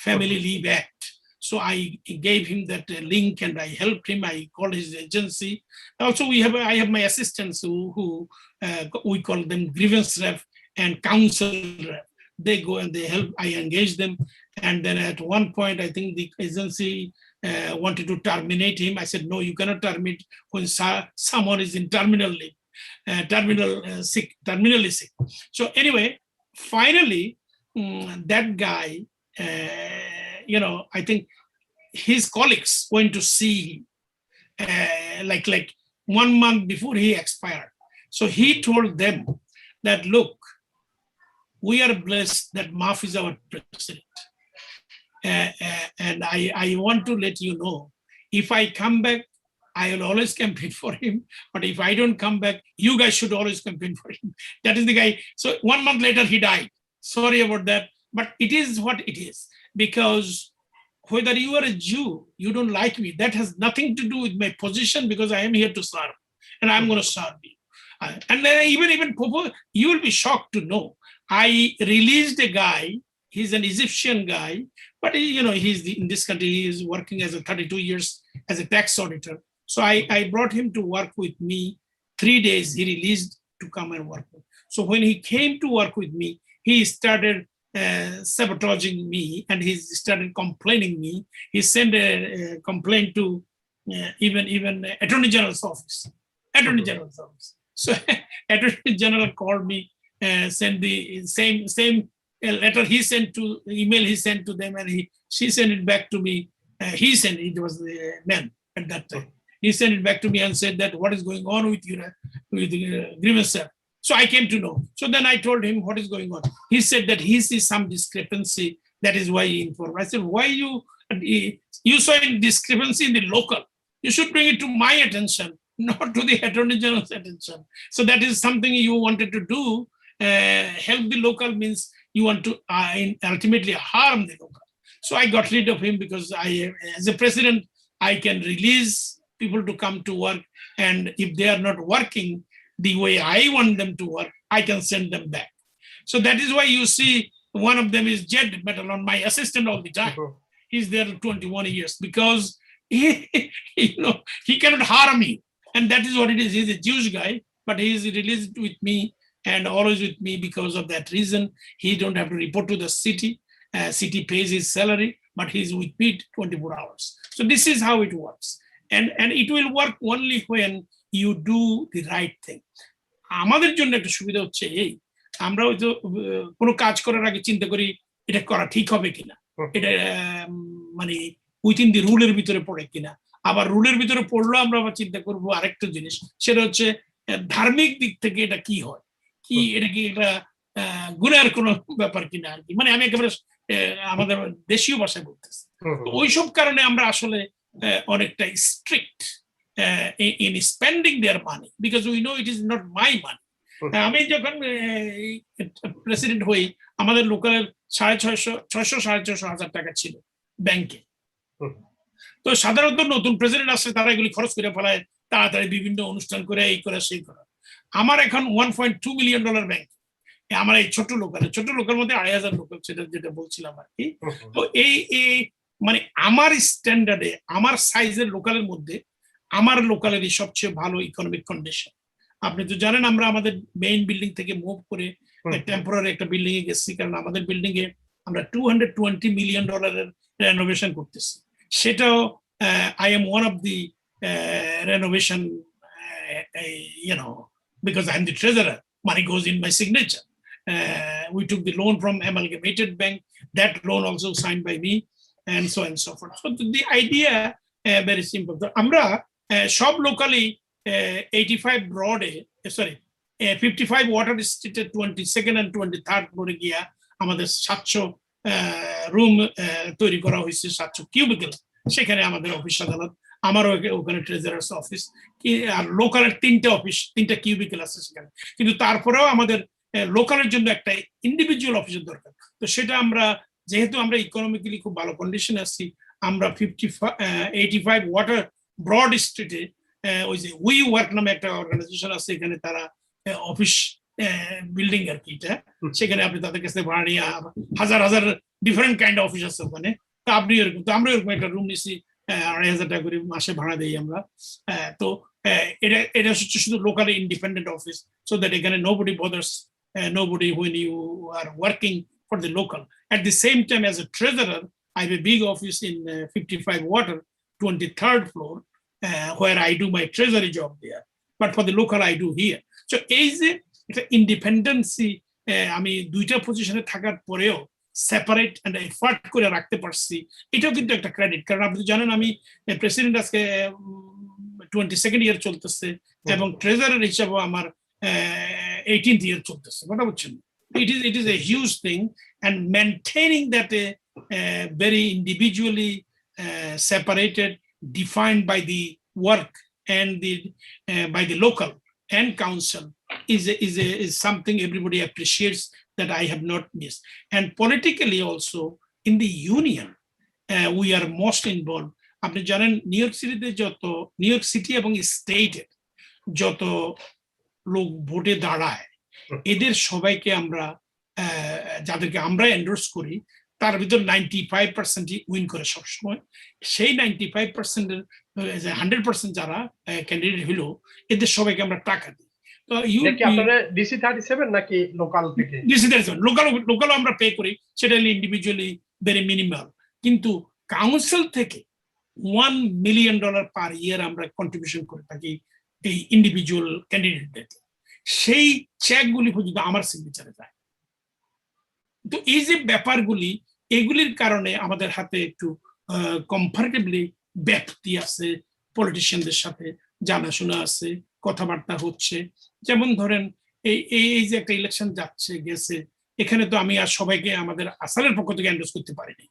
Speaker 1: Family Leave Act. So I gave him that link and I helped him. I called his agency. Also, I have my assistants who we call them grievance rep and counsel rep. They go and they help. I engage them, and then at one point, I think the agency wanted to terminate him. I said, no, you cannot terminate when someone is in terminal leave, terminally sick. So anyway, finally, that guy, I think his colleagues went to see him like 1 month before he expired. So he told them that, look, we are blessed that Maf is our president. And I want to let you know, if I come back, I will always campaign for him. But if I don't come back, you guys should always campaign for him. That is the guy. So 1 month later, he died. Sorry about that. But it is what it is. Because whether you are a Jew, you don't like me, that has nothing to do with my position, because I am here to serve. And I'm going to serve you. And then even you will be shocked to know, I released a guy. He's an Egyptian guy, but he's in this country. He is working as a 32 years as a tax auditor. So I brought him to work with me. 3 days he released to come and work. So when he came to work with me, he started sabotaging me, and he started complaining me. He sent a complaint to even Attorney General's office. So Attorney General called me, sent the same letter he sent to email he sent to them, and she sent it back to me. It was the man at that time. He sent it back to me and said that what is going on with you with the grievance. So I came to know. So then I told him what is going on. He said that he sees some discrepancy. That is why he informed. I said, why you saw a discrepancy in the local? You should bring it to my attention, not to the Attorney General's attention. So that is something you wanted to do. Help the local means you want to ultimately harm the local. So I got rid of him, because as a president, I can release people to come to work. And if they are not working the way I want them to work, I can send them back. So that is why you see one of them is Jed Metalon, my assistant all the time. He's there 21 years, because he cannot harm me. And that is what it is. He's a Jewish guy, but he is released with me and always with me because of that reason. He don't have to report to the city. City pays his salary, but he's with me 24 hours. So this is how it works. And it will work only when you do the right thing. আমাদের জন্য একটা সুবিধা হচ্ছে এই, আমরা হয়তো কোনো কাজ করার আগে চিন্তা করি এটা করা ঠিক হবে কিনা, এটা মানে উইথিন দি রুলের ভিতরে পড়ে কিনা। আবার রুলের ভিতরে পড়লেও আমরা আবার চিন্তা করবো আরেকটা জিনিস, সেটা হচ্ছে ধার্মিক দিক থেকে এটা কি হয়, কি এটা কি এটা গুনার কোনো ব্যাপার কিনা আর কি। মানে আমি একেবারে আমাদের দেশীয় ভাষায় বলতেছি। ওইসব কারণে আমরা আসলে অনেকটা strict in spending their money, because we know it is not my money. আমি যখন প্রেসিডেন্ট হই, আমাদের লোকালের 650,000 টাকা ছিল ব্যাংকে। তো সাধারণত নতুন প্রেসিডেন্ট আসলে তারা এগুলি খরচ করে ফেলায়, তাড়াতাড়ি বিভিন্ন অনুষ্ঠান করে, এই করে সেই করে। আমার এখন $1.2 মিলিয়ন ব্যাংক। আমার এই ছোট লোকাল মধ্যে 2,500 লোকাল, যেটা বলছিলাম আর কি। তো এই মানে আমার স্ট্যান্ডার্ডে, আমার সাইজের লোকালের মধ্যে আমার লোকালেরই সবচেয়ে ভালো ইকোনমিক কন্ডিশন। আপনি তো জানেন আমরা আমাদের মেইন বিল্ডিং থেকে মুভ করে টেম্পোরারি একটা বিল্ডিং এ গেছি, কারণ আমাদের বিল্ডিং এ আমরা $220 মিলিয়ন রেনোভেশন করতেছি। সেটাও I am one of the renovation, because I'm the treasurer, money goes in my signature. We took the loan from Amalgamated Bank, that loan also signed by me, and so on and so forth. So the idea very simple. আমরা সব locally 55 water স্ট্রিটে 22nd and 23rd ফ্লোরে গিয়া আমাদের 700 room তৈরি করা হয়েছে, 700 cubicle. সেখানে আমাদের অফিস আদালত, আমারও ওখানে ট্রেজারার্স অফিস, আর লোকালের 3টা অফিস, 3টা কিউবিকল আছে সেখানে। কিন্তু তারপরেও আমাদের লোকালের জন্য একটা ইন্ডিভিজুয়াল অফিসের দরকার। তো সেটা আমরা, যেহেতু আমরা ইকোনমিক্যালি খুব ভালো কন্ডিশনে আছি, আমরা 85 ওয়াটার ব্রড স্ট্রিটে ওই যে উইয়র নামে একটা অর্গানাইজেশন আছে, এখানে তারা অফিস বিল্ডিং আর কি, এটা সেখানে আপনি তাদের কাছে ভাড়া নিয়ে হাজার ডিফারেন্ট কাইন্ড অফিস আছে ওখানে। তো আপনি এরকম, তো আমরা এরকম একটা রুম নিছি, 2,500 টাকা করে মাসে ভাড়া দেই আমরা। তো এটা হচ্ছে শুধু local independent office, so that এখানে nobody bothers nobody when you are working for the local. At the same time, as a treasurer, I have a big office in 55 Water, 23rd floor, where I do my treasury job there. But for the local, I do here. So এই যে একটা independency আমি দুইটা পজিশনে থাকার পরেও separate and effort করে রাখতে পারছি, এটাও কিন্তু একটা ক্রেডিট। কারণ আপনি জানেন আমি প্রেসিডেন্ট আজকে 22nd ইয়ার চলতেছে এবং ট্রেজারার হিসাবে আমার 18th ইয়ার চলতেছে, কথা বলছেন। It is a huge thing, and maintaining that very individually separated, defined by the work and by the local and council is something everybody appreciates, that I have not missed. And politically also in the union, we are most involved. আপনি জানেন new York সিটিতে new York city এবং স্টেটে যত লোক ভোটে দাঁড়ায়, এদের সবাইকে আমরা যাদেরকে আমরা এন্ডোর্স করি তার ভিতর 95% উইন করে সবসময়। সেই 95%-এর 100% যারা ক্যান্ডিডেট হলো, এদের সবাইকে আমরা টাকা দিই। তো
Speaker 2: ডিসি 37 নাকি লোকাল থেকে?
Speaker 1: ডিসি 37 লোকাল আমরা পে করি, সেটা ইন্ডিভিজুয়ালি ভেরি মিনিমাল। কিন্তু কাউন্সিল থেকে $1 million পার ইয়ার আমরা কন্ট্রিবিউশন করে থাকি এই ইন্ডিভিজুয়াল ক্যান্ডিডেটদের। সেই চেকগুলি পর্যন্ত আমার সিগনেচারে যায়। তো এই যে ব্যাপারগুলি, এগুলির কারণে আমাদের হাতে একটু কমফর্টেবলি ব্যাপ্তি আছে, পলিটিশিয়ানদের সাথে জানাশোনা আছে, কথাবার্তা হচ্ছে। যেমন ধরেন এই যে একটা ইলেকশন গেছে, এখানে তো আমি আর সবাইকে আমাদের আসালের পক্ষ থেকে এন্ডোর্স করতে পারিনি।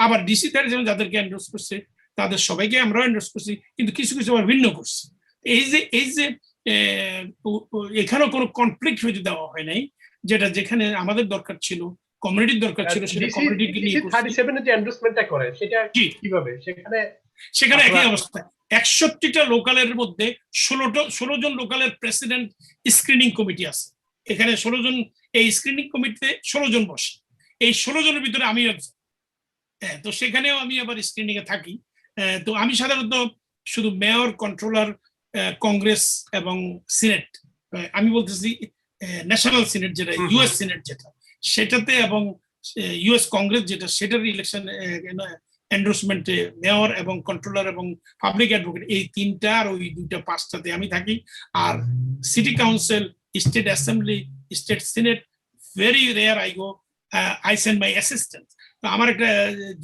Speaker 1: আবার ডিসি যেমন যাদেরকে এন্ডোর্স করছে তাদের সবাইকে আমরাও এন্ডোর্স করছি, কিন্তু কিছু কিছু আবার ভিন্ন করছি। এই যে এখানেও কোনো কনফ্লিক্ট হয়ে দেওয়া হয় নাই, যেখানে আমাদের দরকার ছিল, কমিউনিটির দরকার ছিল, সেটা কমিউনিটিকে নিয়ে
Speaker 2: 37 এর যে এন্ডোর্সমেন্টটা করে সেটা কিভাবে?
Speaker 1: সেখানে একই অবস্থা। 61টা লোকালের মধ্যে 16 জন লোকালের প্রেসিডেন্ট স্ক্রিনিং কমিটি আছে। এখানে 16 জন, এই স্ক্রিনিং কমিটিতে 16 জন বসে। এই 16 জনের ভিতরে আমি একজন। তো সেখানেও আমি আবার স্ক্রিনিং এ থাকি। তো আমি সাধারণত শুধু মেয়র, কন্ট্রোলার, কংগ্রেস এবং সিনেট, আমি বলতেছি ন্যাশনাল সিনেট যেটা, ইউএস সিনেট যেটা, সেটাতে এবং ইউএস কংগ্রেস যেটা, সেটার ইলেকশন এন্ডোর্সমেন্টে মেয়র এবং কন্ট্রোলার এবং পাবলিক অ্যাডভোকেট, এই তিনটা আর ওই দুইটা 5টাতে আমি থাকি। আর city council, state assembly, state senate, very rare I go, I send my assistant. আমার একটা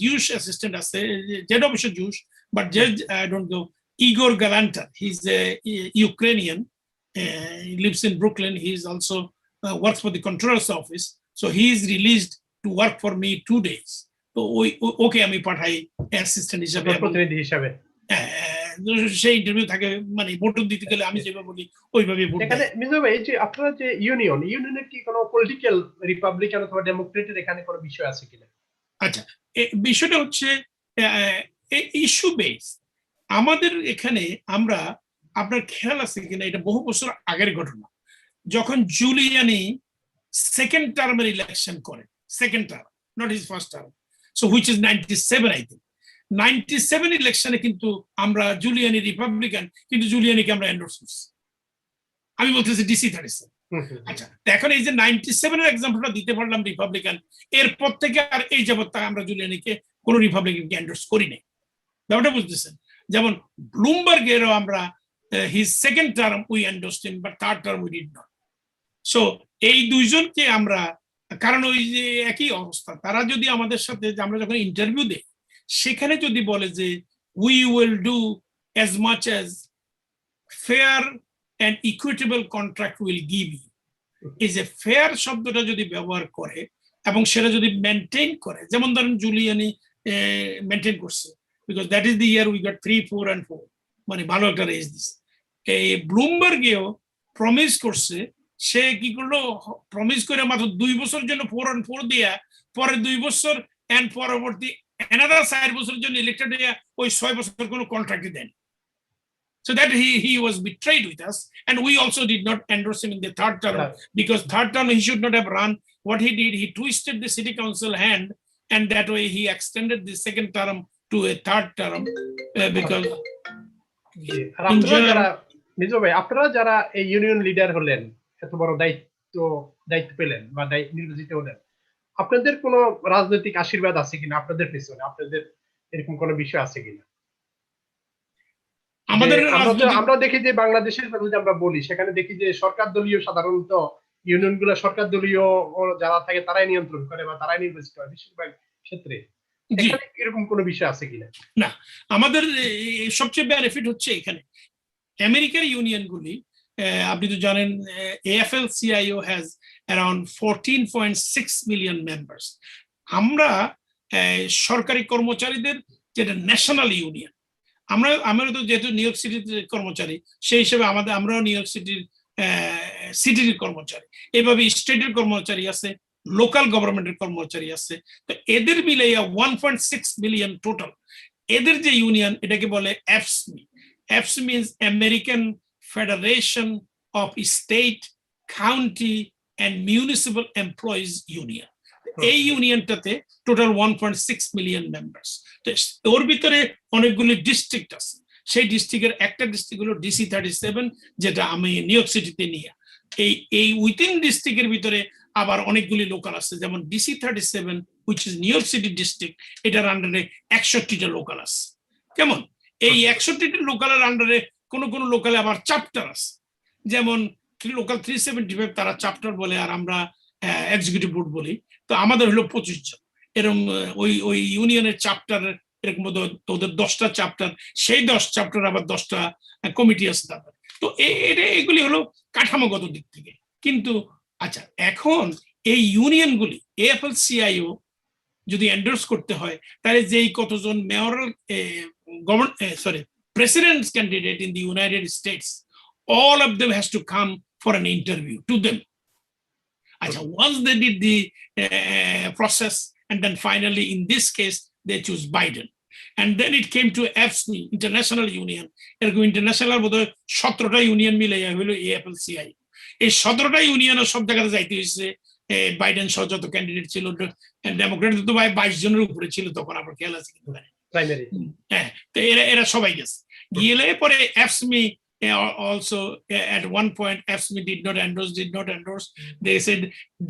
Speaker 1: জিউস অ্যাসিস্ট্যান্ট আছে, যেটা অবশ্য জিউস, বাট জাজ I don't go, Igor Galanta. He's a Ukrainian. He lives in Brooklyn. He's also works for the controller's office. So he is released to work for me 2 days. So okay, আমি পাঠাই assistant হিসাবে,
Speaker 2: প্রতিনিধি হিসাবে।
Speaker 1: সেই interview থাকে, মানে vote দিতে গেলে আমি যেভাবে বলি ওইভাবে ভোট।
Speaker 2: এখানে মিজু ভাই, এই যে আপনারা যে ইউনিয়নের কি কোনো পলিটিক্যাল, রিপাবলিকান অথবা ডেমোক্রেটের এখানে কোনো বিষয় আছে কিনা?
Speaker 1: আচ্ছা, বিষয়টা হচ্ছে ইস্যু বেস। আমাদের এখানে আমরা, আপনার খেয়াল আছে কিনা, এটা বহু বছর আগের ঘটনা, যখন জুলিয়ানি সেকেন্ড টার্মের ইলেকশন করে, second term, not his first term, so which is 97 I think. 97 ইলেকশনে কিন্তু আমরা জুলিয়ানি রিপাবলিকান, কিন্তু জুলিয়ানিকে আমরা এন্ডোর্স করছি। আমি বলতেছি ডিসি 37। আচ্ছা, এখন এই যে 97 এর এক্সাম্পলটা দিতে পারলাম রিপাবলিকান, এরপর থেকে আর এই যাবত আমরা জুলিয়ানিকে কোনো রিপাবলিকানকে এন্ডোর্স করি নাই। ব্যাপারটা বুঝতেছেন? যেমন ব্লুমবার্গেরও আমরা his second term we endorsed him, but third term we did not. So এই দুইজনকে আমরা, কারণ ওই যে একই অবস্থা, তারা যদি আমাদের সাথে, আমরা যখন ইন্টারভিউ দেই, সেখানে যদি বলে যে we will do as much as fair and equitable contract will give you, এই যে ফেয়ার শব্দটা যদি ব্যবহার করে এবং সেটা যদি মেনটেন করে, যেমন ধরেন জুলিয়ানি মেনটেন করছে, because that is the year we got 3, 4 and 4, মানে ভালো একটা রেস দিচ্ছে। এই ব্লুমবার্গেও প্রমিস করছে, সে কি করলো, প্রমিস করে মাত্র 2 বছরের জন্য 4 and 4 দিয়া, পরে 2 বছর এন্ড পরবর্তী another 4 বছরের জন্য ইলেক্টেড হয়ে ওই 6 বছর কোনো কন্ট্রাক্ট দেন। So that he was betrayed with us, and we also did not endorse him in the third term, because third term he should not have run. What he did, he twisted the city council hand, and that way he extended the second term to a third term, because
Speaker 2: আপনারা যারা এই union leader হলেন, এত বড় দায়িত্ব পেলেন বা নির্বাচিত হলেন, আপনাদের কোনো রাজনৈতিক আশীর্বাদ আছে কিনা আপনাদের পেছনে? আপনাদের এরকম কোনো বিষয় আছে কিনা?
Speaker 1: আমাদের
Speaker 2: আমরা দেখি যে বাংলাদেশের কথা যদি আমরা বলি, সেখানে দেখি যে সরকার দলীয় সাধারণত ইউনিয়ন গুলো সরকার দলীয় যারা থাকে তারাই নিয়ন্ত্রণ করে বা তারাই নির্বাচিত হয় বেশিরভাগ ক্ষেত্রে। এখানে এরকম কোনো বিষয় আছে কিনা?
Speaker 1: না, আমাদের সবচেয়ে বেনিফিট হচ্ছে এখানে আমেরিকার ইউনিয়নগুলি, আপনি তো জানেন AFL-CIO has around 14.6 million members. আমরা সরকারি কর্মচারীদের যেটা ন্যাশনাল ইউনিয়ন, আমরা তো যেহেতু নিউ ইয়র্ক সিটির কর্মচারী, সেই হিসেবে আমরাও নিউ ইয়র্ক সিটির কর্মচারী, এইভাবে স্টেটের কর্মচারী আছে, লোকাল গভর্নমেন্টের কর্মচারী আছে। তো এদের মিলে 1.6 মিলিয়ন টোটাল। এদের যে ইউনিয়ন, এটাকে বলে AFSCME। AFSCME means American Federation of State, County and Municipal Employees Union। এই ইউনিয়নটাতে টোটাল 1.6 মিলিয়ন মেম্বার্স। তো ওর ভিতরে অনেকগুলি ডিস্ট্রিক্ট আছে। সেই ডিস্ট্রিক্টের একটা ডিস্ট্রিক্ট হলো DC-37, যেটা আমি নিউ ইয়র্ক সিটিতে নিয়ে। এই উইথিন ডিস্ট্রিক্টের ভিতরে আবার অনেকগুলি লোকাল আছে, যেমন DC-37 which is new York city district, এটার আন্ডারে 61টা লোকাল আছে। কেমন? এই 61টা লোকালের আন্ডারে কোন কোন লোকালে আবার চ্যাপ্টার আছে, যেমন লোকাল 375 তারা চ্যাপ্টার বলে, আর আমরা এক্সিকিউটিভ বোর্ড বলি। তো আমাদের হলো 25 জন এরকম ওই ইউনিয়নের চ্যাপ্টার, এরকম ওদের 10টা চ্যাপ্টার, সেই 10 চ্যাপ্টার আবার 10টা কমিটি আছে তাদের। তো এগুলি হলো কাঠামোগত দিক থেকে। কিন্তু আচ্ছা, এখন এই ইউনিয়নগুলি AFL-CIO যদি এন্ডোর্স করতে হয়, তাহলে যেই কতজন mayoral president's candidate in the United States, all of them has to come for an interview to them. Once they did the process, and then finally in this case they choose Biden, and then it came to AFSCME, International Union। এরকম international বোধহয় 17টা union মিলে হলো AFL-CIO। এই 17টা union সব জায়গাতে যাইতে হয়েছে। Biden সহ যত ক্যান্ডিডেট ছিল, ডেমোক্রেট তো 22 জনের উপরে ছিল তখন, আমার খেয়াল আছে কিন্তু প্রাইমারি। হ্যাঁ, তো এরা সবাই গেছে। গিয়ে পরে AFSCME also at one point AFSCME did not endorse. They said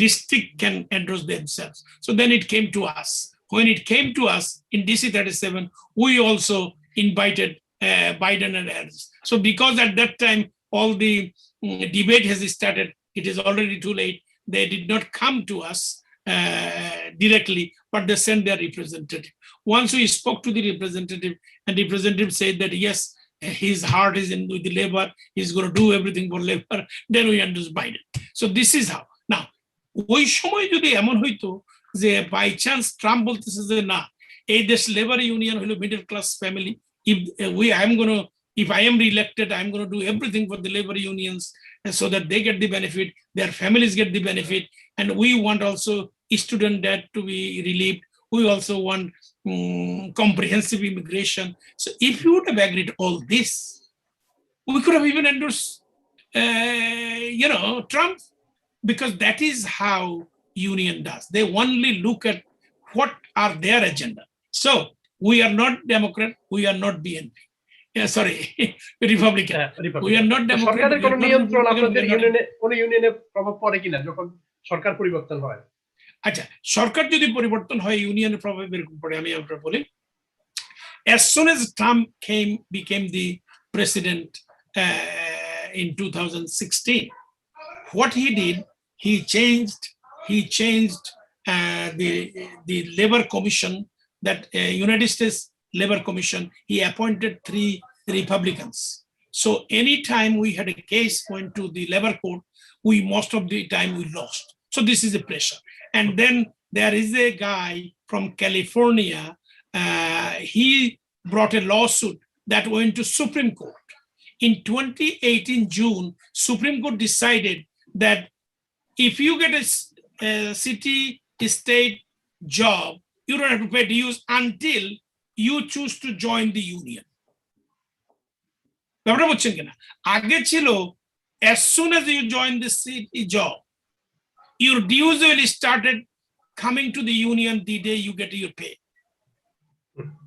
Speaker 1: district can endorse themselves. So then it came to us. When it came to us in DC-37, we also invited Biden and others. So because at that time all the debate has started, it is already too late. They did not come to us directly, but they sent their representative. Once we spoke to the representative, and the representative said that yes, his heart is in with the labor, he's going to do everything for labor, then we endorse Biden. So this is how. Now, ওই সময় যদি এমন হইতো যে by chance Trump বলতেছে যে না, এই দেশ লেবার ইউনিয়ন হলো middle class family, if I am re-elected, I'm going to do everything for the labor unions so that they get the benefit, their families get the benefit, and we want also student debt to be relieved. We also want comprehensive immigration. So if you would have agreed all this, we could have even endorsed, Trump, because that is how union does. They only look at what are their agenda. So we are not Democrat, we are not BNP. Sorry, Republican. We are not Democrat.
Speaker 2: সরকারের কোনো নিয়ন্ত্রণ আপনাদের ইউনিয়নে প্রভাব পড়ে কিনা যখন সরকার পরিবর্তন হয়?
Speaker 1: আচ্ছা, সরকার যদি পরিবর্তন হয় ইউনিয়নের প্রভাব এরকম পড়ে। আমি আপনাকে বলি, as soon as Trump became the president in 2016, what he did, he changed the labor commission, that United States Labor Commission. He appointed 3 Republicans. So anytime we had a case went to the labor court, most of the time we lost. So this is a pressure. And then there is a guy from California. He brought a lawsuit that went to Supreme Court. In 2018 June, Supreme Court decided that if you get a city state job, you don't have to pay dues until you choose to join the union. ব্যাপারটা বুঝছেন কিনা? আগে ছিল as soon as you join the city job, your dues will started coming to the union the day you get your pay.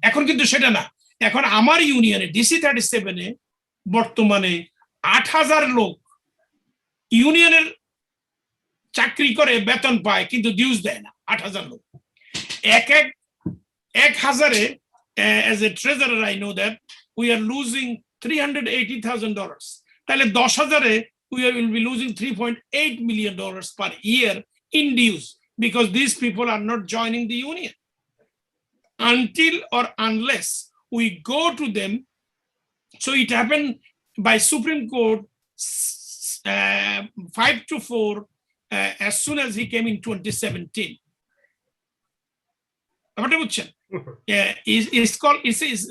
Speaker 1: এখন কিন্তু সেটা না। এখন আমার ইউনিয়নে DC-37 বর্তমানে 8,000 লোক ইউনিয়নের চাকরি করে, বেতন পায়, কিন্তু ডিউজ দেয় না। 8,000 লোক। 1,000 as a treasurer, I know that we are losing $380,000. তাহলে 10,000-এ we will be losing $3.8 million per year in dues because these people are not joining the union. Until or unless we go to them. So it happened by Supreme Court 5-4 as soon as he came in 2017.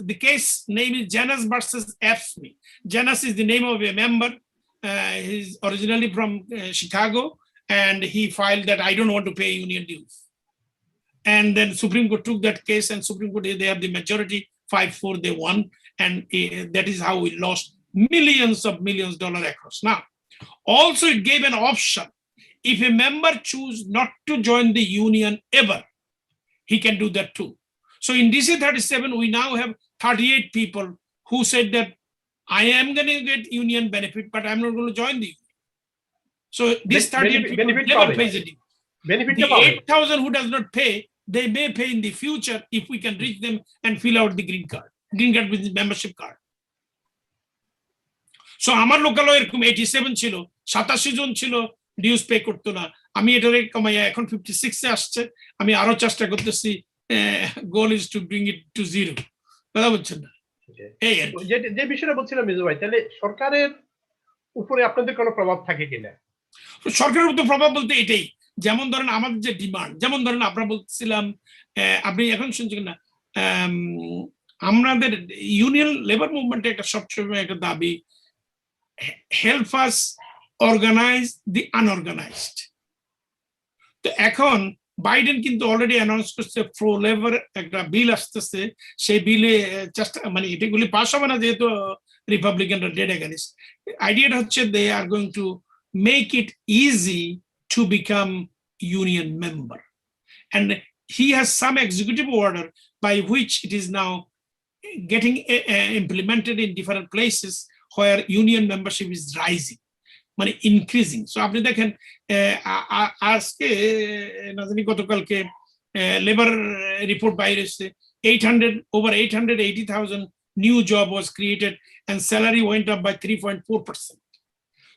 Speaker 1: The case name is Janus versus FSME. Janus is the name of a member. He's originally from Chicago, and he filed that I don't want to pay union dues. And then Supreme Court took that case, and Supreme Court, they have the majority, 5-4, they won. And that is how we lost millions of dollars across. Now, also it gave an option. If a member choose not to join the union ever, he can do that too. So in DC 37, we now have 38 people who said that I am going to get union benefit, but I'm not going to join the union. So this 38 people never pays a due. The 8,000 who does not pay, they may pay in the future if we can reach them and fill out the green card with the membership card. So আমার লোকালও এরকম 87 ছিল, 87 জন ছিল dues pay করতো না। আমি এটারে কমাইয়া এখন 56 এ আসছে। আমি আরো চেষ্টা করতেছি, goal is to bring it to zero. কথা বলছেন না? এই
Speaker 2: যে বিষয়টা বলছিলাম মিজু ভাই, তাহলে সরকারের উপরে আপনাদের কোনো প্রভাব থাকে কিনা?
Speaker 1: সরকারের উপর প্রভাব বলতে এটাই, যেমন ধরেন আমাদের যে ডিমান্ড, যেমন ধরেন আমরা বলছিলাম, আপনি এখন শুনছেন না, আমাদের ইউনিয়ন লেবার মুভমেন্টে একটা সবসময় একটা দাবি, হেল্প আস অর্গানাইজ দি আনঅর্গানাইজড। তো এখন বাইডেন কিন্তু অলরেডি অ্যানাউন্স করছে প্রো লেবার একটা বিল আসতেছে, সেই বিলে চেষ্টা মানে এটাগুলি পাস হবে না যেহেতু রিপাবলিকানরা ডেড এগেইনস্ট। আইডিয়াটা হচ্ছে they are going to make it easy to become union member, and he has some executive order by which it is now getting implemented in different places where union membership is rising, মানে increasing. So আপনি দেখেন আজকে না জানি গতকালকে labour report বাইরে এসেছে, over 880,000 new job was created and salary went up by 3.4%.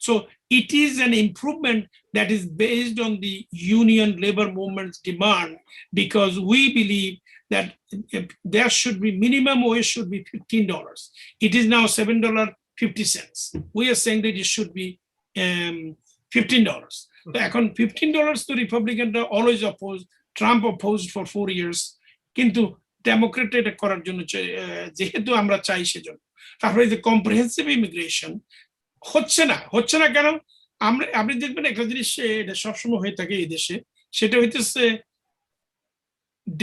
Speaker 1: So it is an improvement that is based on the union labor movement's demand, because we believe that there should be minimum wage should be $15. It is now $7.50. We are saying that it should be $15. So এখন $15 to Republicans always opposed. Trump opposed for 4 years. কিন্তু Democrat এটা করার জন্য যেহেতু আমরা চাই সেজন্য। তারপরে যে কম্প্রিহেন্সিভ ইমিগ্রেশন হচ্ছে না কেন? আপনি দেখবেন একটা জিনিস এটা সবসময় হয়ে থাকে এই দেশে, সেটা হইতেছে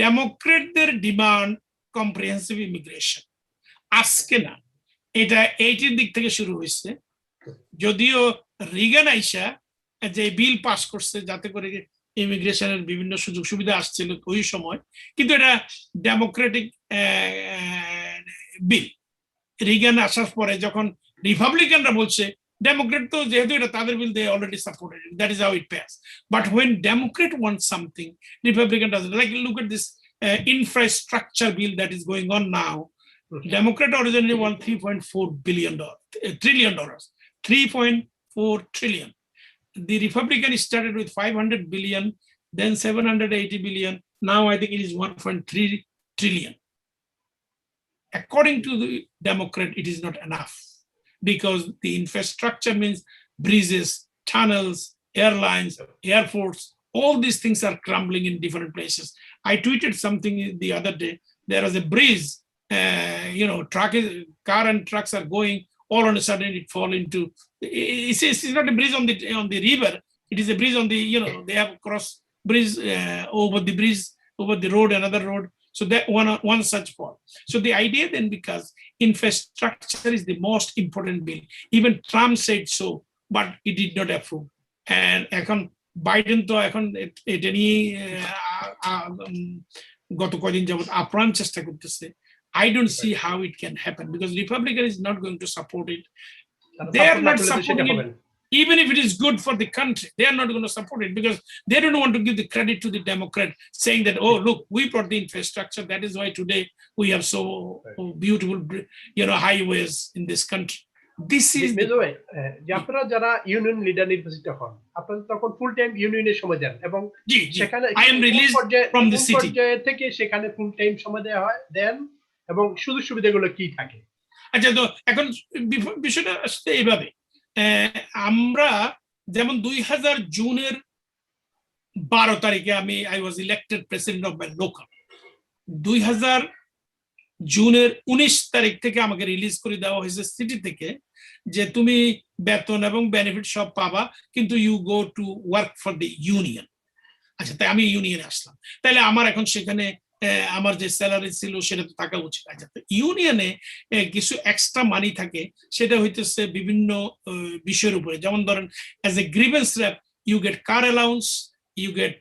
Speaker 1: ডেমোক্রেটদের ডিমান্ড কম্প্রিহেন্সিভ ইমিগ্রেশন। আজকে না, এটা 80-র দিক থেকে শুরু হয়েছে, যদিও রিগান আইসা যে বিল পাস করছে যাতে করে ইমিগ্রেশনের বিভিন্ন সুযোগ সুবিধা আসছিল ওই সময়, কিন্তু এটা ডেমোক্রেটিক বিল। রিগান আসার পরে যখন রিপাবলিকানরা বলছে, ডেমোক্রেট তো যেহেতু এটা তাদের বিল, they already supported it, that is how it passed. But when Democrat wants something, Republican doesn't. Like look at this infrastructure bill that is going on now. Democrat originally won $3.4 trillion, 3.4 trillion. The Republican started with 500 billion, then 780 billion. Now I think it is 1.3 trillion. According to the Democrat, it is not enough, because the infrastructure means bridges, tunnels, airlines, airports, all these things are crumbling in different places. I tweeted something the other day. There was a bridge, car and trucks are going, all on a sudden it fall into, it's not a bridge on the river, it is a bridge on the, they have cross bridge over the bridge, over the road, another road. So that one such fall. So the idea then, because infrastructure is the most important bill. Even Trump said so, but he did not approve. And এখন Biden তো এখন এটা নিয়ে গত কদিন যাবত আপ্রাণ চেষ্টা করতেছে। I don't see how it can happen, because Republican is not going to support it. They are not supporting it. even if it is good for the country, they are not going to support it because they don't want to give the credit to the Democrat, saying that, oh, look, we brought the infrastructure. That is why today we have so beautiful, highways in this country. This is
Speaker 2: যে আপনারা যারা union leader নির্বাচিত হন, আপনারা তখন full time ইউনিয়নের সময় দেন এবং সেখানে
Speaker 1: I am released from the city
Speaker 2: থেকে সেখানে ফুল টাইম সময় দেওয়া হয় দেন এবং সুযোগ সুবিধাগুলো কি থাকে?
Speaker 1: আচ্ছা, তো এখন বিষয়টা আসলে এইভাবে, আমরা যেমন 2000 জুনের 12 তারিখে I was elected president of my local. 2000 জুনের 19 তারিখ থেকে আমাকে রিলিজ করে দেওয়া হয়েছে সিটি থেকে যে তুমি বেতন এবং বেনিফিট সব পাবা, কিন্তু you go to work for the union. আচ্ছা, তাই আমি ইউনিয়নে আসলাম, তাহলে আমার এখন সেখানে আমার যে স্যালারি ছিল সেটা তো থাকা উচিত। আচ্ছা, তো ইউনিয়নে কিছু এক্সট্রা মানি থাকে, সেটা হইতেছে বিভিন্ন বিষয়ের উপরে, যেমন ধরেন as a grievance rep you get car allowance, you get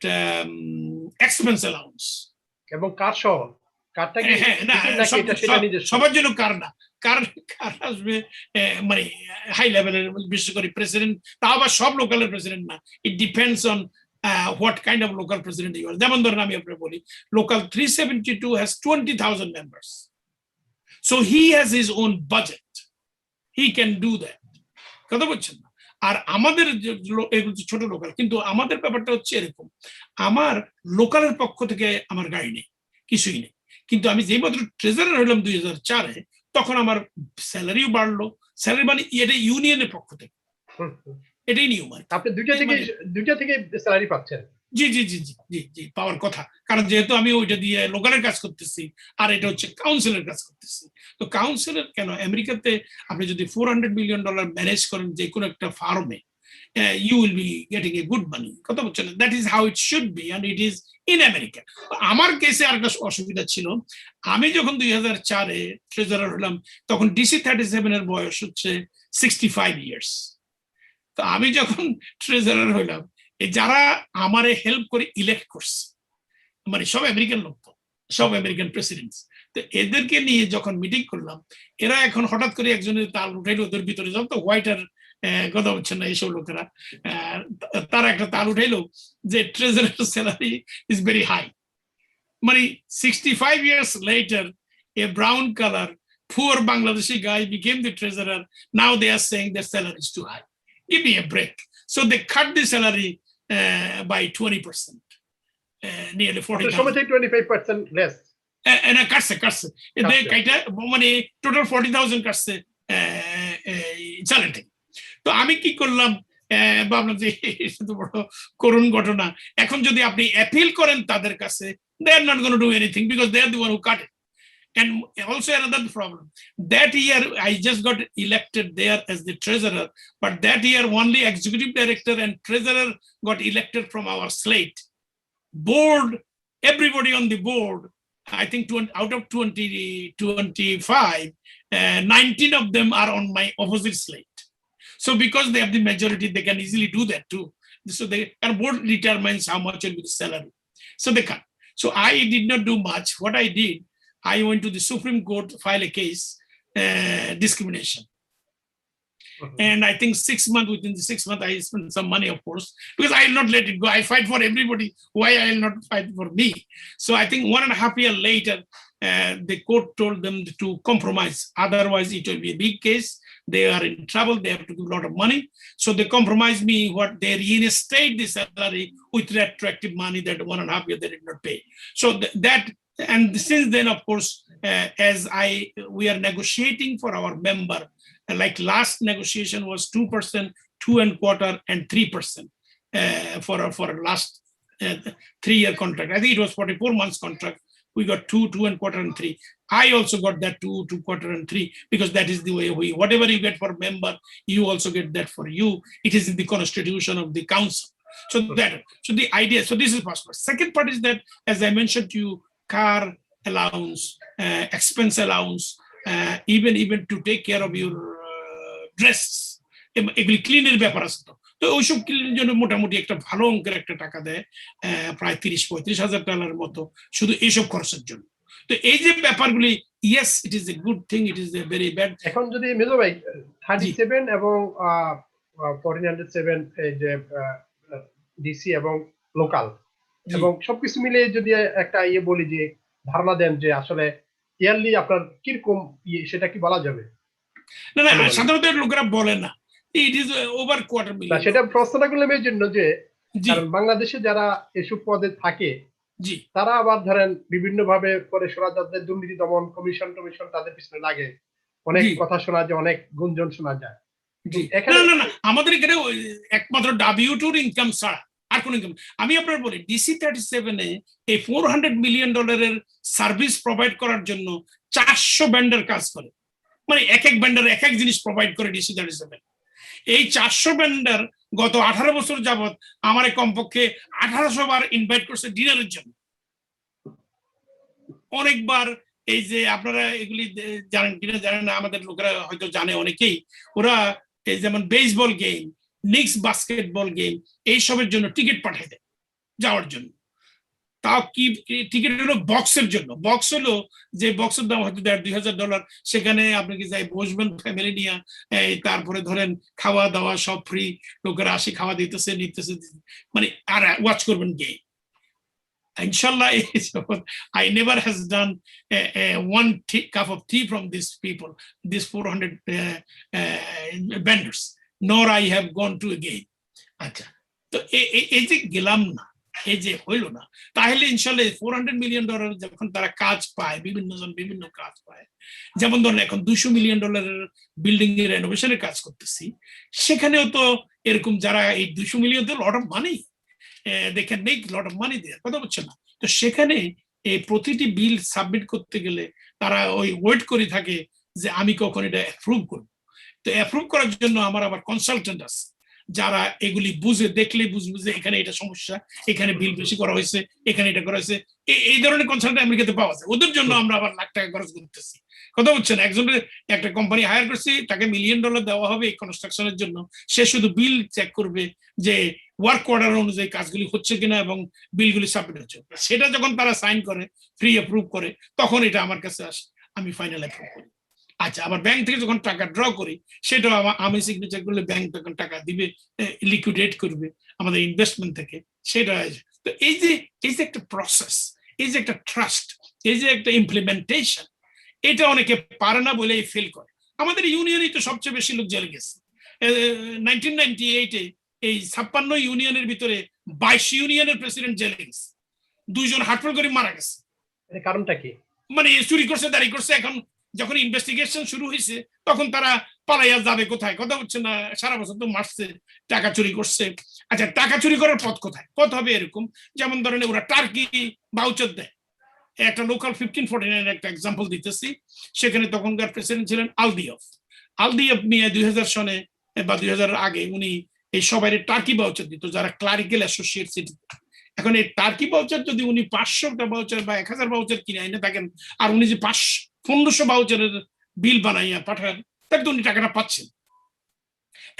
Speaker 1: expense allowance.
Speaker 2: এবং কার সহ
Speaker 1: সবার জন্য কার না, কার আসবে মানে হাই লেভেলের, বিশেষ করে প্রেসিডেন্ট, তা আবার সব লোকালের প্রেসিডেন্ট না, it depends on what kind of local president you are. যেমন ধরেন আমি আপনাকে বলি, local 372 has 20,000 members, so he has his own budget, he can do that, কথা বলছেন না? আর আমাদের এগুলো ছোট লোকাল, কিন্তু আমাদের ব্যাপারটা হচ্ছে এরকম, আমার লোকালের পক্ষ থেকে আমার গাড়ি নেই, কিছুই নেই, কিন্তু আমি যেই মাত্র ট্রেজারার হলাম 2004-এ, তখন আমার স্যালারিও বাড়লো। স্যালারি মানে এটা ইউনিয়নের পক্ষ থেকে, এটাই নিয়ম।
Speaker 2: আপনি দুইটা থেকে স্যালারি পাচ্ছেন?
Speaker 1: জি জি জি জি জি জি, পাওয়ার কথা, কারণ যেহেতু আমি ওইটা দিয়ে লোকালের কাজ করতেছি আর এটা হচ্ছে কাউন্সিলের কাজ করতেছি। তো কাউন্সিলের কেন, আমেরিকাতে আপনি যদি $400 মিলিয়ন ম্যানেজ করেন যে কোনো একটা ফার্মে, you will be getting a good money, কথা বলছেন? That is how it should be and it is in America. আমার কেসে আরেকটা অসুবিধা ছিল, আমি যখন 2004-এ ট্রেজারার হলাম, তখন DC 37 এর বয়স হচ্ছে 65 ইয়ার্স। তো আমি যখন ট্রেজারার হইলাম, যারা আমারে হেল্প করে ইলেক্ট করছে, মানে সব আমেরিকান লোক, তো সব আমেরিকান প্রেসিডেন্ট, তো এদেরকে নিয়ে যখন মিটিং করলাম, এরা এখন হঠাৎ করে একজনের তাল উঠাইলো, ওদের ভিতরে যত হোয়াইটার কথা হচ্ছে না এইসব লোকেরা, তারা একটা তাল উঠাইলো যে treasurer salary is very high. মানে 65 years later, a brown color poor Bangladeshi guy became the treasurer. Now they are saying their salary is too high. Give me a break. So they cut the salary by 20%, nearly 40,000.
Speaker 2: 25% less.
Speaker 1: And কাটছে they কাইটা মানে total 40,000 কাটছে salary. তো আমি কি করলাম, ভাবলাম যে এটা তো বড় করুণ ঘটনা। এখন যদি আপনি অ্যাপিল করেন তাদের কাছে, they are not going to do anything because they are the one who cut it. And also another problem, that year I just got elected there as the treasurer, but that year only executive director and treasurer got elected from our slate. Board, everybody on the board, I think out of 25, 19 of them are on my opposite slate. So because they have the majority, they can easily do that too. So our board determines how much will be the salary. So they cut. So I did not do much. What I did, I went to the Supreme Court to file a case, discrimination. And I think within the 6 months, I spent some money, of course, because I will not let it go. I fight for everybody. Why I will not fight for me? So I think 1.5 years later, the court told them to compromise. Otherwise, it will be a big case. They are in trouble. They have to give a lot of money. So they compromised me. What they reinstate the salary with retroactive money that 1.5 years they did not pay. So that, and since then, of course, as we are negotiating for our member, like last negotiation was 2%, 2.25%, and 3% for last 3-year contract. I think it was 44 months contract. We got 2, 2.25%, and 3. I also got that 2, 2.25%, and 3 because that is the way whatever you get for member, you also get that for you. It is in the constitution of the council. So the idea. So this is possible. Second part is that, as I mentioned to you, car allowance, expense allowance, even to take care of your dress, এগুলি ক্লিনের ব্যাপার আছে। তো ওইসব ক্লিনের জন্য মোটামুটি একটা ভালো অঙ্কের একটা টাকা দেয়, প্রায় $30,000-35,000 মতো শুধু এইসব খরচের জন্য। তো এই যে ব্যাপারগুলি, yes, it is a good thing, it is a very bad.
Speaker 2: এখন যদি মেজো ভাই 37 এবং 1407 এই যে ডিসি এবং লোকাল এবং সবকিছু মিলে যদি একটা বলি যে ধারণা দেন যে আসলে ইয়ারলি আপনার কিরকম সেটা কি বলা যাবে?
Speaker 1: না না, সাধারণত লোকেরা বলে না, it is over quarter million.
Speaker 2: সেটা প্রশ্নটা করলাম এই জন্য যে কারণ বাংলাদেশে যারা এসব পদে থাকে তারা আবার ধরেন বিভিন্ন ভাবে পরে শোনা যাচ্ছে দুর্নীতি দমন কমিশন তাদের পিছনে লাগে, অনেক কথা শোনা যায়, অনেক গুঞ্জন শোনা যায়।
Speaker 1: না না, আমাদের এখানে একমাত্র W2 ইনকাম ছাড়া আর কোন ইনকাম। আমি আপনার বলি DC-37 এ এই $400 মিলিয়ন সার্ভিস প্রোভাইড করার জন্য 400 ভেন্ডার কাজ করে, মানে এক এক ভেন্ডার এক এক জিনিস প্রোভাইড করে DC-37। এই 400 ভেন্ডার গত 18 বছর যাবত আমার কমপক্ষে 1800 বার ইনভাইট করছে ডিনারের জন্য। অনেকবার এই যে আপনারা এগুলি জানেন কিনা জানেন না, আমাদের লোকেরা হয়তো জানে অনেকেই, ওরা এই যেমন baseball game, NIX basketball game এইসবের জন্য টিকিট পাঠায় দেয় যাওয়ার জন্য। তাও কি টিকিট হলো বক্সের জন্য, বক্স হলো যে বক্সের দাম হয়তো $2,000, সেখানে আপনি কি যাই বসবেন ফ্যামিলি নিয়ে, তারপরে ধরেন খাওয়া দাওয়া সব ফ্রি, লোকেরা আসি খাওয়া দিতেছে নিতেছে, মানে আর ওয়াচ করবেন game. Inshallah, I never has done one cup of tea from these people, these 400 vendors, nor I have gone to a game. আচ্ছা, তো এই যে গেলাম না, এই যে হইল না, তাহলে ইনশাল্লাহ $400 মিলিয়ন যখন তারা কাজ পায়, বিভিন্ন জন বিভিন্ন কাজ পায়, যেমন ধরেন এখন $200 মিলিয়ন বিল্ডিং এর রেনোভেশনের কাজ করতেছি, সেখানেও তো এরকম যারা এই $200 million lot of money, they can make a lot of money there, কথা বলছে না। তো সেখানে এই প্রতিটি বিল সাবমিট করতে গেলে তারা ওই ওয়েট করে থাকে যে আমি কখন এটা অ্যাপ্রুভ করব। তো অ্যাপ্রুভ করার জন্য আমার আবার কনসালটেন্ট আছে যারা এগুলি বুঝে, দেখলে বুঝবে যে এখানে এটা সমস্যা, এখানে বিল বেশি করা হয়েছে, এখানে এটা করা হয়েছে, এই ধরনের কনসালটেন্ট আমেরিকাতে পাওয়া যায়। ওদের জন্য আমরা আবার লাখ টাকা খরচ করতেছি, কথা বলছেন। একজনের একটা কোম্পানি হায়ার করছি, তাকে $1 মিলিয়ন দেওয়া হবে এই কনস্ট্রাকশনের জন্য, সে শুধু বিল চেক করবে যে ওয়ার্ক অর্ডার অনুযায়ী কাজগুলি হচ্ছে কিনা এবং বিলগুলি সাবমিট হচ্ছে। সেটা যখন তারা সাইন করে, ফ্রি অ্যাপ্রুভ করে, তখন এটা আমার কাছে আসে, আমি ফাইনাল অ্যাপ্রুভ করি। আচ্ছা, আবার ব্যাংক থেকে যখন টাকা ড্র করি, সেটাও আমি সিগনেচার করলে ব্যাংক তখন টাকা দিবে, লিকুইডেট করবে আমাদের ইনভেস্টমেন্ট থেকে, সেটা। তো এই যে একটা প্রসেস, এই যে একটা ট্রাস্ট, এই যে একটা ইমপ্লিমেন্টেশন, এটা অনেকে পারে না বলে ফেল করে। আমাদের ইউনিয়নই তো সবচেয়ে বেশি লোক জেলে গেছে। 1998-এ এই 56 ইউনিয়নের ভিতরে 22 ইউনিয়নের প্রেসিডেন্ট জেলে গেছে, 2 জন হার্টফেল করে মারা গেছে।
Speaker 2: কারণটা কি? মানে
Speaker 1: চুরি করছে, দাঁড়ি করছে। এখন যখন ইনভেস্টিগেশন শুরু হয়েছে, তখন তারা পালাইয়া যাবে কোথায়, কথা হচ্ছে না। সারা বছর তো মারছে, টাকা চুরি করছে। আচ্ছা, টাকা চুরি করার পথ কোথায়? পথ হবে এরকম, যেমন ধরেন ওরা টার্কি ভাউচার দেয়। একটা লোকাল 1549 একটা এক্সাম্পল দিতেছি। সেখানে তখনকার প্রেসিডেন্ট ছিলেন আলদিয়ফ নিয়ে 2000 সনে বা 2000 আগে উনি এই সবাই টার্কি ভাউচার দিত যারা ক্লারিক্যাল অ্যাসোসিয়েট সিটি। এখন এই টার্কি ভাউচার যদি উনি 500টা ভাউচার বা 1000 ভাউচার কিনে এনে থাকেন, আর উনি যে 1500 ভাউচারের বিল বানাইয়া পাঠান, তাহলে তো উনি টাকাটা পাচ্ছেন।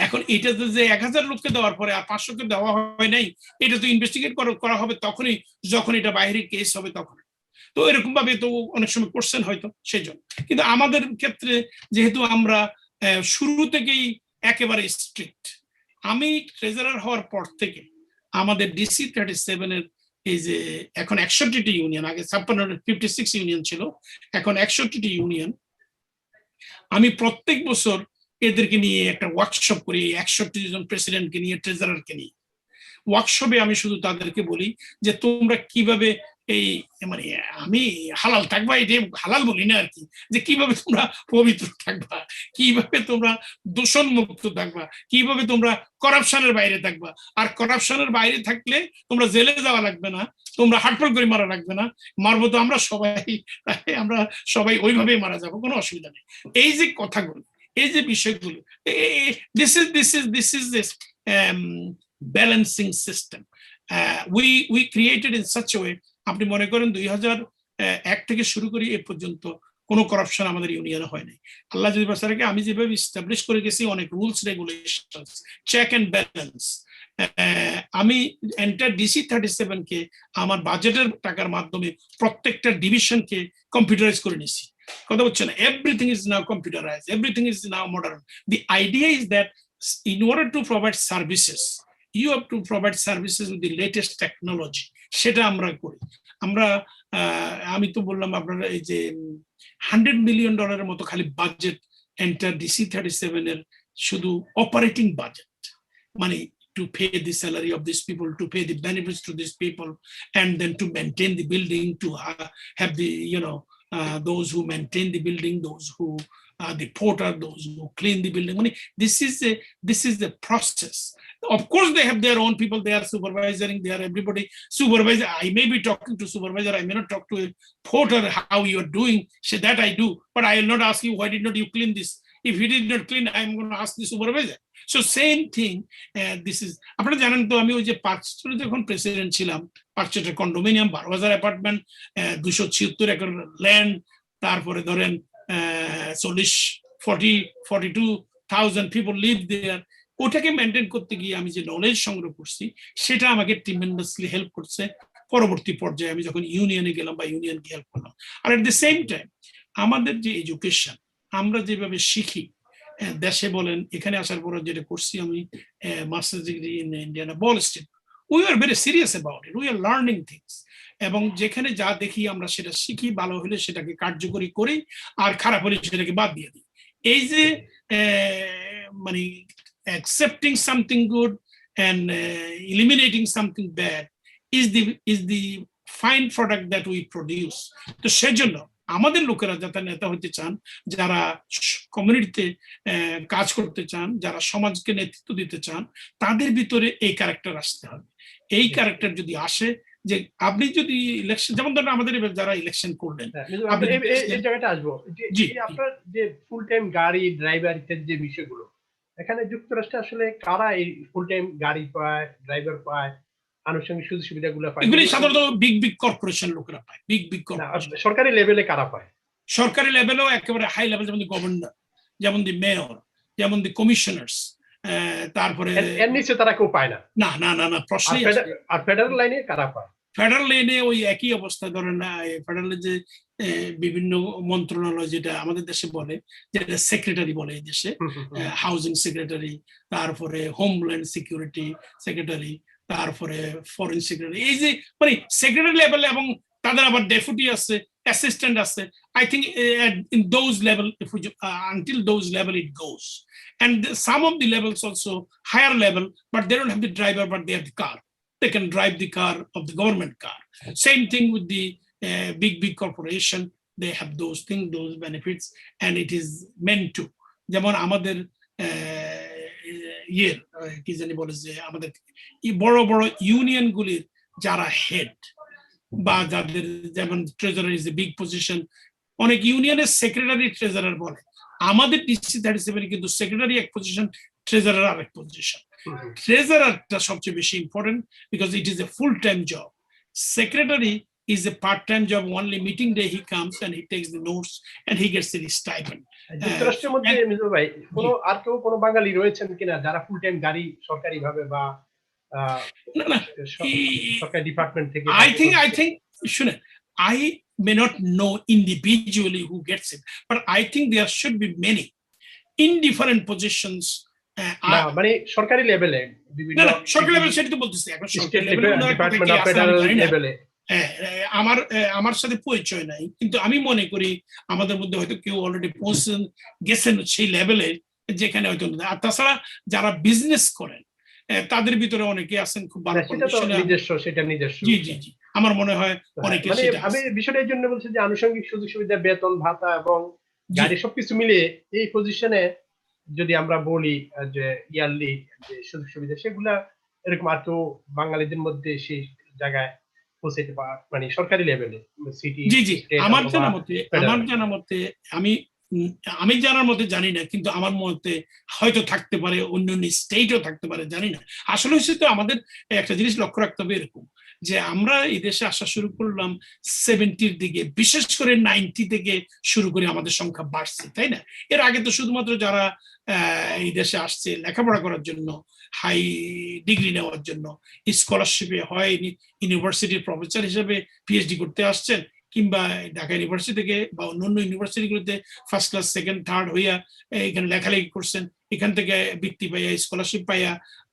Speaker 1: এখন এটা যে 1000 লোককে দেওয়ার পরে আর 500কে দেওয়া হয় নাই, এটা তো ইনভেস্টিগেট করা হবে তখনই যখন এটা বাইরে কেস হবে তখন। তো এরকম ভাবে তো অনেক সময় করছেন হয়তো, সেই জন্য। কিন্তু আমাদের ক্ষেত্রে যেহেতু আমরা শুরু থেকেই একেবারে স্ট্রিক্ট, আমি ট্রেজারার হওয়ার পর থেকে আমাদের DC-37 এর এই যে এখন 61টি ইউনিয়ন, আগে 56 ইউনিয়ন ছিল, এখন 61টি ইউনিয়ন। আমি প্রত্যেক বছর এদেরকে নিয়ে একটা ওয়ার্কশপ করি, 61 জন প্রেসিডেন্টকে নিয়ে, ট্রেজারারকে নিয়ে। ওয়ার্কশপে আমি শুধু তাদেরকে বলি যে তোমরা কিভাবে এই, মানে আমি হালাল থাকবা, এটা হালাল বলি না আর কি, যে কিভাবে তোমরা পবিত্র থাকবা, কিভাবে তোমরা দূষণ মুক্ত থাকবা, কিভাবে তোমরা করাপশনের বাইরে থাকবা। আর করাপশনের বাইরে থাকলে তোমরা জেলে যাওয়া লাগবে না, তোমরা হাটফল করে মারা লাগবে না, মারবো তো আমরা সবাই ওইভাবেই মারা যাবো, কোনো অসুবিধা নেই। এই যে কথাগুলো, এই যে বিষয়গুলো, this is this balancing system we created in such a way. আপনি মনে করেন 2001 থেকে শুরু করি এ পর্যন্ত কোনো করাপশন আমাদের ইউনিয়নে হয় নাই। আল্লাহ যদি বাঁচা রাখে, আমি যেভাবে এস্টাবলিশ করে গেছি অনেক rules regulations, check and balance, আমি এন্টার DC-37 কে আমার বাজেটের টাকার মাধ্যমে প্রত্যেকটা ডিভিশনকে কম্পিউটারাইজ করে নিয়েছি, কথা বলছে না। Everything is now computerise, everything is now modern. The idea is that in order to provide services, you have to provide services with the latest technology. সেটা আমরা করি। আমরা আমি তো বললাম আপনারা এই যে $100 million মতো খালি বাজেট এন্টার DC-37 এর শুধু অপারেটিং বাজেট, মানে to pay the salary of these people, to pay the benefits to these people, and then to maintain the building, to have the, those who maintain the building, those who the porter, those who clean the building. I mean, this is the process. Of course, they have their own people. They are supervising. They are everybody supervisor. I may be talking to supervisor. I may not talk to a porter how you are doing. So that I do, but I will not ask you why did not you clean this. If you did not clean, I am going to ask the supervisor. So same thing. This is. আপনারা জানেন তো আমি ওই যে park স্ট্রিটে যখন president ছিলাম, park স্ট্রিটের কন্ডোমিনিয়াম 12,000 অ্যাপার্টমেন্ট, 276 একর ল্যান্ড, তারপরে ধরেন 42,000 people live there. ওটাকে মেনটেন করতে গিয়ে আমি যে নলেজ সংগ্রহ করছি সেটা আমাকে ট্রিমেন্ডাসলি হেল্প করছে পরবর্তী পর্যায়ে আমি যখন ইউনিয়নে গেলাম বা ইউনিয়নকে হেল্প করলাম। আর এট দ্য সেম টাইম আমাদের যে এডুকেশন আমরা যেভাবে শিখি দেশে বলেন, এখানে আসার পর যেটা করছি আমি masters degree in Indiana ball street, we are very serious about it, we are learning things. এবং যেখানে যা দেখি আমরা সেটা শিখি, ভালো হলে সেটাকে কার্যকরী করি, আর খারাপ হলে সেটাকে বাদ দিয়ে দিই। এই যে মানে accepting something good and eliminating something bad is the fine product that we produce. তো সেজন্য আমাদের লোকেরা যারা নেতা হতে চান, যারা কমিউনিটিতে কাজ করতে চান, যারা সমাজকে নেতৃত্ব দিতে চান, তাদের ভিতরে এই ক্যারেক্টার আসতে হবে। এই ক্যারেক্টার যদি আসে, যে আপনি যদি ইলেকশন, যেমন ধরেন আমাদের যারা ইলেকশন করলেন,
Speaker 2: এই জায়গাটা আসবো, আপনার যে ফুল টাইম গাড়ি ড্রাইভার ইত্যাদি যে বিষয়গুলো, এখানে যুক্তরাষ্ট্রে আসলে কারা এই ফুল টাইম গাড়ি পায়, ড্রাইভার পায়, আনুষঙ্গিক সুযোগ সুবিধাগুলো পায়?
Speaker 1: এগুলি সাধারণত বিগ কর্পোরেশন লোকেরা পায়। Big corporation.
Speaker 2: সরকারি লেভেলে কারা পায়?
Speaker 1: সরকারি লেভেলেও একেবারে হাই লেভেল, যেমন গভর্নর, যেমন দি মেয়র, যেমন দি কমিশনার্স, তারপরে
Speaker 2: এর নিচে তারা কেউ পায় না?
Speaker 1: না প্রশ্নই।
Speaker 2: আর ফেডারেল লাইনে কারা পায়?
Speaker 1: ফেডারেল লাইনে ওই একই অবস্থা। ধরেন ফেডারেলের যে বিভিন্ন মন্ত্রণালয় যেটা আমাদের দেশে বলে, যেটা সেক্রেটারি বলে এই দেশে, হাউজিং সেক্রেটারি, তারপরে হোমল্যান্ড সিকিউরিটি সেক্রেটারি, তারপরে ফরেন সেক্রেটারি, এই যে মানে সেক্রেটারি লেভেলে, এবং তাদের আবার ডেপুটি আছে, অ্যাসিস্ট্যান্ট আছে। I think in those level, if we, until those level it goes, and some of the levels also higher level, but they don't have the driver, but they have the car. They can drive the car of the government car. Same thing with the big corporation. They have those things, those benefits, and it is meant to. যেমন আমাদের কি জানি বলে যে আমাদের বড় বড় union গুলির যারা হেড বা যাদের যেমন treasurer is a big position, অনেক ইউনিয়নের সেক্রেটারি ট্রেজারার বলে। আমাদের DC-37 কিন্তু সেক্রেটারি এক পজিশন, ট্রেজারার আরেক পজিশন। ট্রেজারারটা সবচেয়ে বেশি important because it is A full time job. Secretary is a part-time job. Only meeting day he comes and he takes the notes and he gets the stipend.
Speaker 2: যুক্তরাষ্ট্রের মধ্যে মিজুর ভাই আর কেউ কোনো বাঙালি রয়েছেন কিনা যারা ফুল টাইম গাড়ি সরকারি ভাবে বা সরকারি ডিপার্টমেন্ট থেকে?
Speaker 1: I think শুনেন, I may not know individually who gets it, but I think there should be many in different positions.
Speaker 3: মানে সরকারি লেভেলে
Speaker 1: সরকারি লেভেল সেটা তো বলতেছি, এখন সরকারি
Speaker 3: লেভেলে
Speaker 1: আমার সাথে পরিচয় নাই, কিন্তু আমি মনে করি আমাদের মধ্যে হয়তো কেউ অলরেডি পৌঁছেন গেছেন সেই লেভেলে যেখানে হয়তো। আর তাছাড়া যারা বিজনেস করেন তাদের ভিতরে অনেকে আছেন খুব ভালো পজিশনে।
Speaker 3: সেটা নিজস্ব।
Speaker 1: জি আমার মনে হয় অনেকে সেটা।
Speaker 2: আমি বিষয়টা এই জন্য বলছি যে আনুষঙ্গিক সুযোগ সুবিধা, বেতন ভাতা এবং গাড়ি সবকিছু মিলিয়ে এই পজিশনে যদি আমরা বলি যে ইয়ারলি যে সুযোগ সুবিধা, সেগুলা এরকম আর কেউ বাঙালিদের মধ্যে সেই জায়গায় পৌঁছাইতে পারে মানে সরকারি লেভেলে সিটি?
Speaker 1: জি আমার জানা মতে আমি জানার মতে জানি না, কিন্তু আমার মতে হয়তো থাকতে পারে, অন্য স্টেটও থাকতে পারে, জানি না। আসলে হচ্ছে তো আমাদের একটা জিনিস লক্ষ্য রাখতে হবে এরকম, যে আমরা এই দেশে আসা শুরু করলাম 70-র দিকে, বিশেষ করে 90 থেকে শুরু করে আমাদের সংখ্যা বাড়ছে, তাই না? এর আগে তো শুধুমাত্র যারা এই দেশে আসছে লেখাপড়া করার জন্য, হাই ডিগ্রি নেওয়ার জন্য, স্কলারশিপে হয় ইউনিভার্সিটির প্রফেসর হিসেবে পিএইচডি করতে আসছেন, কিংবা ঢাকা ইউনিভার্সিটি থেকে বা অন্যান্য ইউনিভার্সিটিগুলোতে ফার্স্ট ক্লাস, সেকেন্ড, থার্ড হইয়া এখানে লেখালেখি করছেন, এখান থেকে বৃত্তি পাইয়া, স্কলারশিপ পাইয়া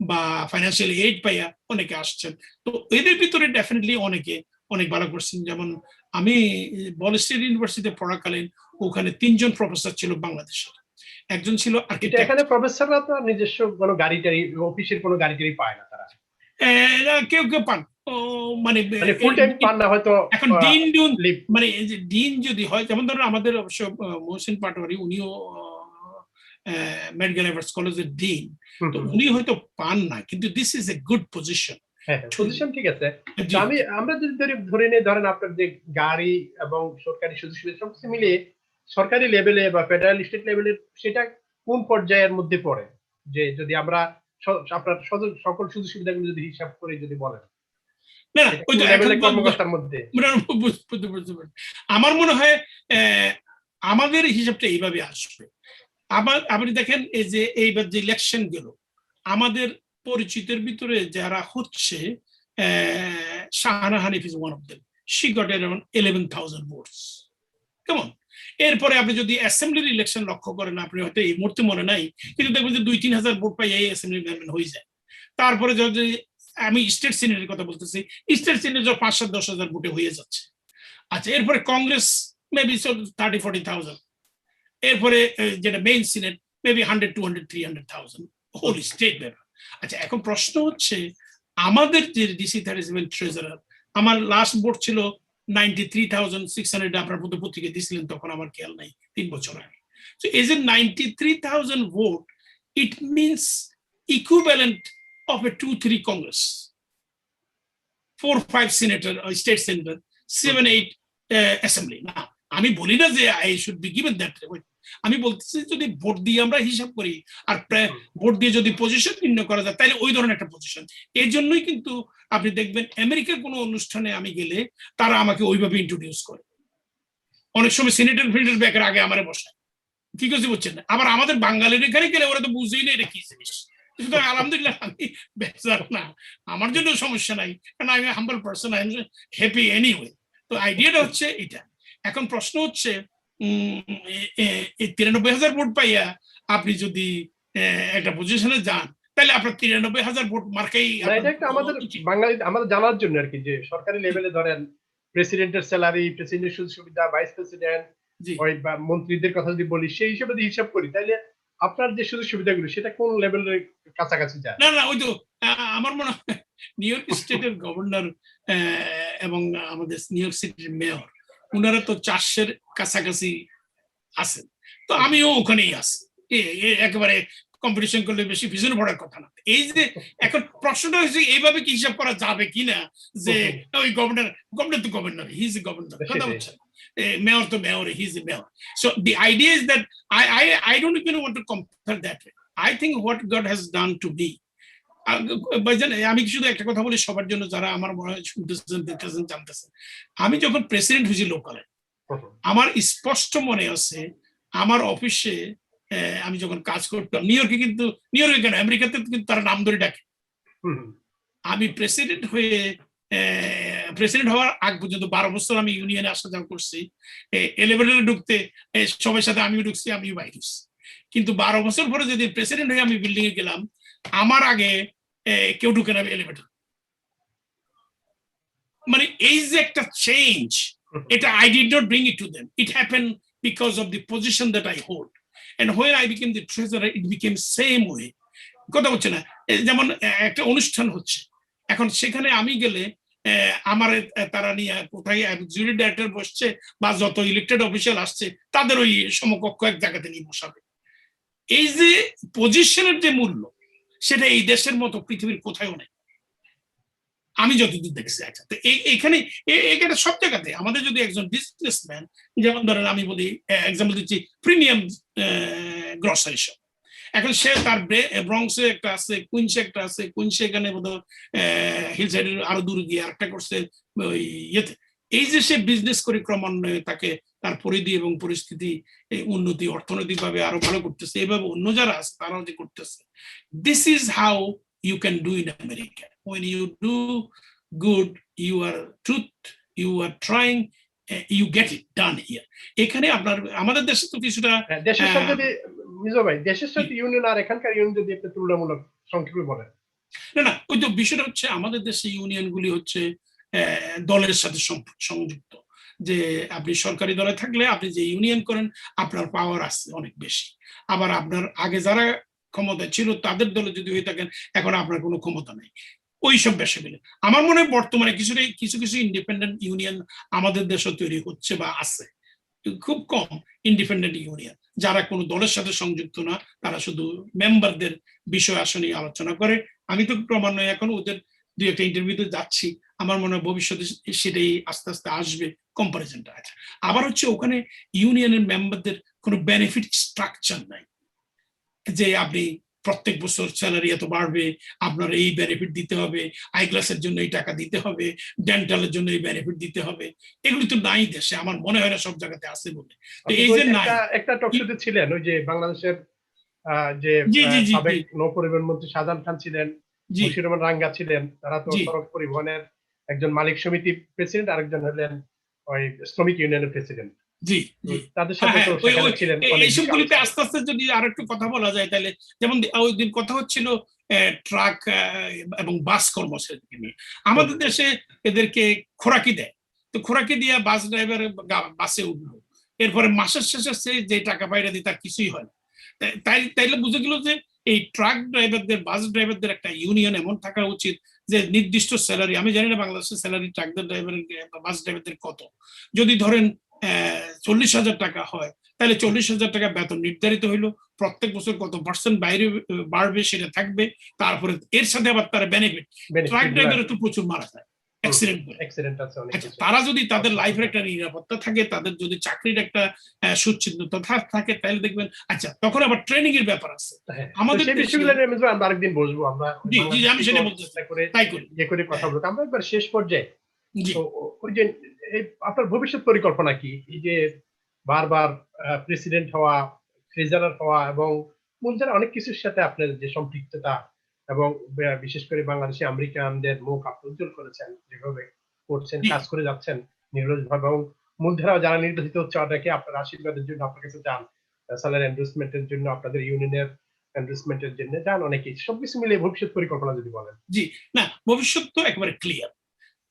Speaker 1: বা ফাইন্যান্সিয়াল এইড পাইয়া অনেকে আসছেন। তো এদের ভিতরে ডেফিনেটলি অনেকে অনেক ভালো করছেন। যেমন আমি বল স্টেট ইউনিভার্সিটিতে পড়াকালীন ওখানে 3 জন প্রফেসর ছিল বাংলাদেশের। একজন ছিল আর্কিটেক্ট।
Speaker 2: এখানে প্রফেসররা তো নিজস্ব কোনো গাড়ি টাড়ি, অফিসের কোনো গাড়ি টাড়ি পায় না তারা,
Speaker 1: কেউ কেউ পান, মানে
Speaker 2: ফুল টাইম পান না হয়তো।
Speaker 1: এখন মানে ডিন যদি হয়, যেমন ধরুন আমাদের অবশ্য মহসিন পাটোয়ারি, উনিও মেডিকেল এভার্স কলেজের ডিন, তো উনি হয়তো পান না, কিন্তু this is a good position.
Speaker 2: Position ঠিক আছে। আমরা যদি ধরে নিই, ধরেন আপনার যে গাড়ি এবং সরকারি সুযোগ সুবিধা সবকিছু মিলিয়ে সরকারি লেভেলে বা ফেডারেল স্টেট লেভেলে সেটা কোন পর্যায়ের মধ্যে পড়ে? যে যদি আমরা আপনার সকল সুযোগ সুবিধাগুলো যদি হিসাব করে যদি বলেন, কর্মকর্তার মধ্যে
Speaker 1: আমার মনে হয় আমাদের হিসাবটা এইভাবে আসবে। আপনি দেখেন এই যে এইবার যে ইলেকশন গেল, আমাদের পরিচিতের ভিতরে যারা হচ্ছে, Shahana Hanif is one of them, she got around 11,000 votes. কেমন? এরপরে আপনি যদি অ্যাসেম্বলির ইলেকশন লক্ষ্য করেন, আপনি হয়তো এই মুহূর্তে মনে নাই, কিন্তু দেখবেন যে 2-3 হাজার ভোট পাই এই অ্যাসেম্বলি মেম্বার হয়ে যায়। তারপরে যদি আমি স্টেট সিনেটের কথা বলতেছি, স্টেট সিনেট 5-10 হাজার ভোটে হয়ে যাচ্ছে। আচ্ছা, এরপরে কংগ্রেস মেবি 30-40,000, এরপরে যেটা main senate maybe 100-200-300,000 whole state member. আচ্ছা, এখন প্রশ্ন হচ্ছে আমাদের যে ডিসি 37 ট্রেজারার, আমার লাস্ট ভোট ছিল 93,600, আপনার মধ্যে পত্রিকা দিয়েছিলেন তখন, আমার খেয়াল নাই, 3 বছর আগে। So is it 93,000 vote? It means equivalent of a 2-3 Congress, 4-5 senator or state senator, 7-8 assembly. Now, আমি বলি না যে I should be given that. আমি বলতেছি যদি ভোট দিয়ে আমরা হিসাব করি আর ভোট দিয়ে যদি পজিশন নির্ণয় করা যায়, তাহলে ওই ধরনের একটা পজিশন। এই জন্যই কিন্তু আপনি দেখবেন আমেরিকার কোনো অনুষ্ঠানে আমি গেলে তারা আমাকে ওইভাবে ইন্ট্রোডিউস করে। অনেক সময় সিনেটের ফিল্ডের ব্যাকের আগে আমারে বসায়, ঠিক আছে, বুঝছেন না? আবার আমাদের বাঙালির এখানে গেলে ওরা তো বুঝেই না এটা কি জিনিস। সুতরাং আলহামদুলিল্লাহ আমি বেজার না, আমার জন্য সমস্যা নাই, কারণ আমি humble person, I am happy anyway. তো আইডিয়াটা হচ্ছে এটা। এখন প্রশ্ন হচ্ছে 93,000 ভোট পাইয়া আপনি যদি একটা পজিশনে যান, তাহলে আপনার 93,000 ভোট মার্কাই।
Speaker 2: এটা একটা আমাদের বাঙালি আমাদের জানার জন্য আর কি, যে সরকারি লেভেলে ধরেন প্রেসিডেন্টের স্যালারি, প্রেসিডেন্টের সুযোগ সুবিধা, ভাইস প্রেসিডেন্ট, ওই বা মন্ত্রীদের কথা যদি বলি, সেই হিসেবে যদি হিসাব করি, তাহলে আপনার যে সুযোগ সুবিধাগুলো সেটা কোন লেভেলের কাছাকাছি যায়?
Speaker 1: না, ওই তো আমার মনে হয় নিউ ইয়র্ক স্টেটের গভর্নর এবং আমাদের নিউ ইয়র্ক সিটির মেয়র, ওনারা তো 400-এর কাছাকাছি আছেন। তো আমিও ওখানেই আছি, একেবারে কম্পিটিশন করলে বেশি পিছনে পড়ার কথা না। এই যে এখন প্রশ্নটা হচ্ছে এইভাবে কি হিসাব করা যাবে কিনা, যে ওই গভর্নর তো governor, he is a governor, কথা বলছেন, মেয়র তো mayor, he is a mayor. So the idea is that I don't even want to compare that way. I think what God has done to me, আমি শুধু একটা কথা বলি সবার জন্য, যারা আমার মনে হয় শুনতেছেন, দেখতেছেন, জানতেছেন, আমি যখন প্রেসিডেন্ট হয়েছি লোকালে, আমার স্পষ্ট মনে আছে আমার অফিসে আমি যখন কাজ করতাম নিউ ইয়র্কে, কিন্তু নিউ ইয়র্কে কেন, আমেরিকাতে কিন্তু তারা নাম ধরে ডাকে। আমি প্রেসিডেন্ট হওয়ার আগ পর্যন্ত 12 বছর আমি ইউনিয়নে আসা যাওয়া করছি। এলিভেটরে ঢুকতে সবার সাথে আমিও ঢুকছি, আমিও বাইরে, কিন্তু 12 বছর পরে যদি প্রেসিডেন্ট হয়ে আমি বিল্ডিং এ গেলাম, আমার আগে কেউ ঢুকে না এলিভেটর। মানে এই যে একটা চেঞ্জ, এটা I did not bring it to them. It happened because of the position that I hold. And when I became the treasurer, it became same way. কথা হচ্ছে না, যেমন একটা অনুষ্ঠান হচ্ছে, এখন সেখানে আমি গেলে আমার তারা নিয়ে কোথায় এক্সিকিউটিভ ডাইরেক্টর বসছে বা যত ইলেক্টেড অফিসিয়াল আসছে, তাদের ওই সমকক্ষ এক জায়গাতে নিয়ে বসাবে। এই যে পজিশনের যে মূল্য, সেটা এই দেশের মতো পৃথিবীর কোথাও নেই, আমি যতদূর দেখছি। আচ্ছা, তো এইখানে এটা সব জায়গাতে আমাদের যদি একজন বিজনেসম্যান, যেমন ধরেন আমি বলি এক্সাম্পল দিচ্ছি, প্রিমিয়াম গ্রসারি শপ, এখন সে তার ব্রঙ্কসে একটা আছে, কুইন্সে একটা আছে, কুইন্সে এখানে বোধহয় হিল সাইডের আরো দূরে গিয়ে আরেকটা করছে ওই ইয়েতে। এই যে সে বিজনেস করে ক্রমান্বয়ে তাকে তার পরিধি এবং পরিস্থিতি উন্নতি অর্থনৈতিকভাবে আরো ভালো করতেছে, এইভাবে অন্য যারা আছে তারাও যে করতেছে। This is how you can do in America. When you do good, you are truth, you are trying, you get it done here. এখানে আপনার আমাদের দেশে তো কিছুটা
Speaker 2: দেশের সাথে যদি মিজো ভাই, দেশের সাথে ইউনিয়ন আর এখানকার ইউনিয়ন যদি একটা তুলনামূলক সংক্ষেপে বলেন।
Speaker 1: না, ওই তো বিষয়টা হচ্ছে আমাদের দেশে ইউনিয়ন গুলি হচ্ছে দলের সাথে সংযুক্ত, যে আপনি সরকারি দলে থাকলে আপনি যে ইউনিয়ন করেন আপনার পাওয়ার আছে অনেক বেশি, আবার আপনার আগে যারা ক্ষমতা ছিল তাদের দলে যদি হয়ে থাকেন এখন আপনার কোনো ক্ষমতা নেই, ওই সব বিষয় মিলে আমার মনে হয় বর্তমানে কিছু কিছু ইন্ডিপেন্ডেন্ট ইউনিয়ন আমাদের দেশে তৈরি হচ্ছে বা আছে, খুব কম ইন্ডিপেন্ডেন্ট ইউনিয়ন যারা কোনো দলের সাথে সংযুক্ত না, তারা শুধু মেম্বারদের বিষয় আসে নিয়ে আলোচনা করে। আমি তো ক্রমান্বয়ে এখন ওদের দুই একটা ইন্টারভিউতে যাচ্ছি, আমার মনে হয় ভবিষ্যতে সেটাই আস্তে আস্তে আসবে, কম্পারিজনটা আছে। আবার হচ্ছে ওখানে ইউনিয়নের মেম্বারদের কোনো বেনিফিট স্ট্রাকচার নাই, যে আপনি প্রত্যেক বছর স্যালারি এত বাড়বে, আপনার এই বেনিফিট দিতে হবে, আই ক্লাসের জন্য এই টাকা দিতে হবে, ডেন্টালের জন্য এই বেনিফিট দিতে হবে, এগুলি তো নাই দেশে, আমার মনে হয় না সব জায়গাতে আছে বলে। তো এই যে নাই,
Speaker 2: একটা টকশোতে ছিলেন ওই যে বাংলাদেশের যে সাবেক নৌ পরিবহন মন্ত্রী শাহজাহান খান ছিলেন, মুশির রহমান রাঙ্গা ছিলেন, তারা তো সড়ক পরিবহনের একজন মালিক সমিতি প্রেসিডেন্ট, আরেকজন হলেন ওই শ্রমিক ইউনিয়নের প্রেসিডেন্ট।
Speaker 1: জি,
Speaker 2: তাদের সাথে তো সেখানে ছিলেন।
Speaker 1: এইসবগুলিতে আস্তে আস্তে যদি আরেকটু কথা বলা যায় তাহলে, যেমন ওই দিন কথা হচ্ছিল ট্রাক এবং বাস কর্মচারীকে নিয়ে, আমাদের দেশে এদেরকে খোরাকি দেয়, তো খোরাকি দিয়ে বাস ড্রাইভার বাসে উঠলো, এরপরে মাসের শেষে যে টাকা পাইরা দিই তার কিছুই হয় না। তাইলে বুঝে গেল যে এই ট্রাক ড্রাইভারদের, বাস ড্রাইভারদের একটা ইউনিয়ন এমন থাকা উচিত যে নির্দিষ্ট স্যালারি, আমি জানি না বাংলাদেশের স্যালারি ট্রাকদের ড্রাইভার বাস ড্রাইভারদের কত, যদি ধরেন 40,000 টাকা হয় তাহলে 40,000 টাকা বেতন নির্ধারিত হইলো, প্রত্যেক বছর কত পার্সেন্ট বাইরে বাড়বে সেটা থাকবে, তারপরে এর সাথে আবার তার বেনিফিট, ট্রাক ড্রাইভারের তো প্রচুর মারা যায় অ্যাক্সিডেন্ট আছে, তারা যদি তাদের লাইফের একটা নিরাপত্তা থাকে, তাদের যদি চাকরির একটা সুচিন্তিততা থাকে, তাহলে দেখবেন আচ্ছা তখন আবার ট্রেনিং এর ব্যাপার আছে আমাদের দেশে।
Speaker 2: আমরা আরেকদিন বসবো, আমরা
Speaker 1: আমি সেটা বলতে তাই করি,
Speaker 2: যে করে কথা বলবো। আমরা একবার শেষ পর্যায়ে তো ওই যে আপনার ভবিষ্যৎ পরিকল্পনা কি? এই যে বারবার প্রেসিডেন্ট হওয়া, ট্রেজারার হওয়া এবং মূলধারা অনেক কিছুর সাথে আপনার যে সম্পৃক্ততা, এবং বিশেষ করে বাংলাদেশে আমেরিকানদের মুখ আপনি উজ্জ্বল করেছেন, যেভাবে করছেন, কাজ করে যাচ্ছেন নিরলসভাবে, এবং মূলধারা যারা নির্বাচিত হচ্ছে অনেকে আপনার আশীর্বাদের জন্য আপনার কাছে যান, স্যালারি এন্ডোর্সমেন্টের জন্য, আপনাদের ইউনিয়নের এন্ডোর্সমেন্টের জন্য যান অনেকে, সবকিছু মিলিয়ে ভবিষ্যৎ পরিকল্পনা যদি বলেন।
Speaker 1: জি, না ভবিষ্যৎ তো একেবারে ক্লিয়ার,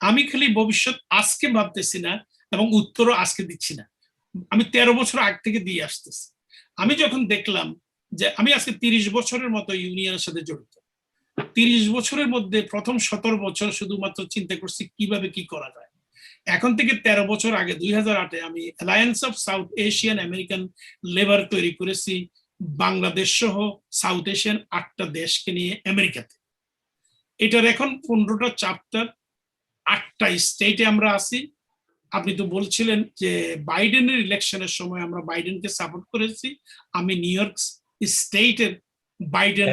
Speaker 1: আমি খালি ভবিষ্যৎ আজকে ভাবতেছি না এবং উত্তরও আজকে দিচ্ছি না, আমি 13 বছর আগ থেকে দিয়ে আসতেছি। আমি যখন দেখলাম যে আমি আজকে 30 বছরের মতো ইউনিয়নের সাথে জড়িত, 30 বছরের মধ্যে প্রথম 17 বছর শুধুমাত্র চিন্তা করছি কিভাবে কি করা যায়। এখন থেকে 13 বছর আগে 2008-এ আমি alliance of south Asian American labour তৈরি করেছি, বাংলাদেশ সহ সাউথ এশিয়ান 8টা দেশকে নিয়ে আমেরিকাতে। এটার এখন 15টা চ্যাপ্টার, 8টা স্টেটে আমরা আছি। আপনি তো বলছিলেন যে বাইডেনের ইলেকশনের সময় আমরা বাইডেনকে সাপোর্ট করেছি, আমি নিউ ইয়র্ক স্টেটের Biden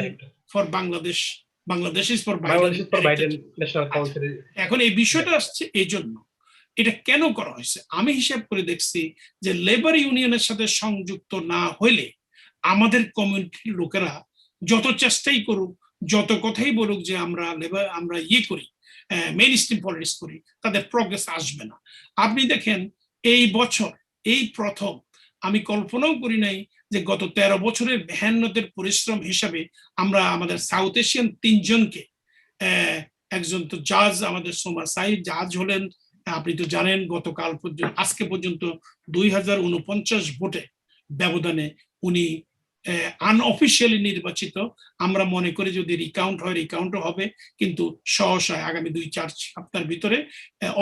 Speaker 1: for Bangladesh, Bangladesh is for Biden national council. এখন এই বিষয়টা আসছে এই জন্য, এটা কেন করা হয়েছে আমি হিসাব করে দেখছি যে লেবার ইউনিয়নের সাথে সংযুক্ত না হইলে আমাদের কমিউনিটির লোকেরা যত চেষ্টাই করুক, যত কথাই বলুক যে আমরা লেবার, আমরা করি, মেইন স্ট্রিম পলিটিক্স করি, তাদের প্রগ্রেস আসবে না। আপনি দেখেন এই বছর এই প্রথম, আমি কল্পনাও করি নাই যে গত 13 বছরের মেহনতের পরিশ্রম হিসাবে আমরা আমাদের সাউথ এশিয়ান 3 জনকে, একজন তো জাজ, আমাদের সোমা সাইদ জাজ হলেন, আপনি তো জানেন গতকাল পর্যন্ত আজকে পর্যন্ত 2049 ভোটে ব্যবধানে উনি আনঅফিসিয়ালি নির্বাচিত। আমরা মনে করি যদি রিকাউন্ট হয়, রিকাউন্টও হবে, কিন্তু সহসা আগামী 2-4 সপ্তাহের ভিতরে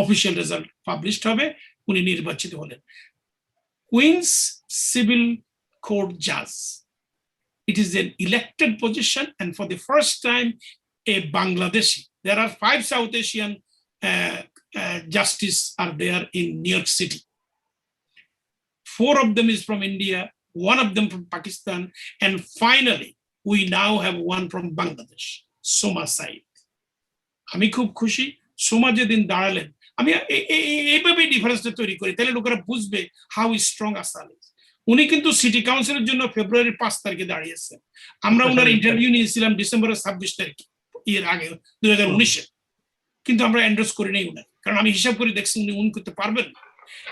Speaker 1: অফিসিয়াল রেজাল্ট পাবলিশড হবে, উনি নির্বাচিত হলেন। কুইন্স সিভিল কোর্ট জাজ, it is an elected position, and for the first time a Bangladeshi, there are 5 South Asian justices are there in New York City. 4 of them is from India, 1 of them from Pakistan, and finally we now have 1 from Bangladesh, Soma Said. আমি খুব খুশি, সোমা যেদিন দাঁড়ালেন, আমি এইভাবে ডিফারেন্সটা তৈরি করি, তাহলে লোকেরা বুঝবে হাউ স্ট্রং আসাল। উনি কিন্তু সিটি কাউন্সিলের জন্য ফেব্রুয়ারির 5 তারিখে দাঁড়িয়েছেন, আমরা ওনার ইন্টারভিউ নিয়েছিলাম ডিসেম্বরের 26 তারিখে, এর আগে 2019-এ, কিন্তু আমরা এন্ডোর্স করি নাই উনার, কারণ আমি হিসাব করে দেখছি উনি করতে পারবেন না।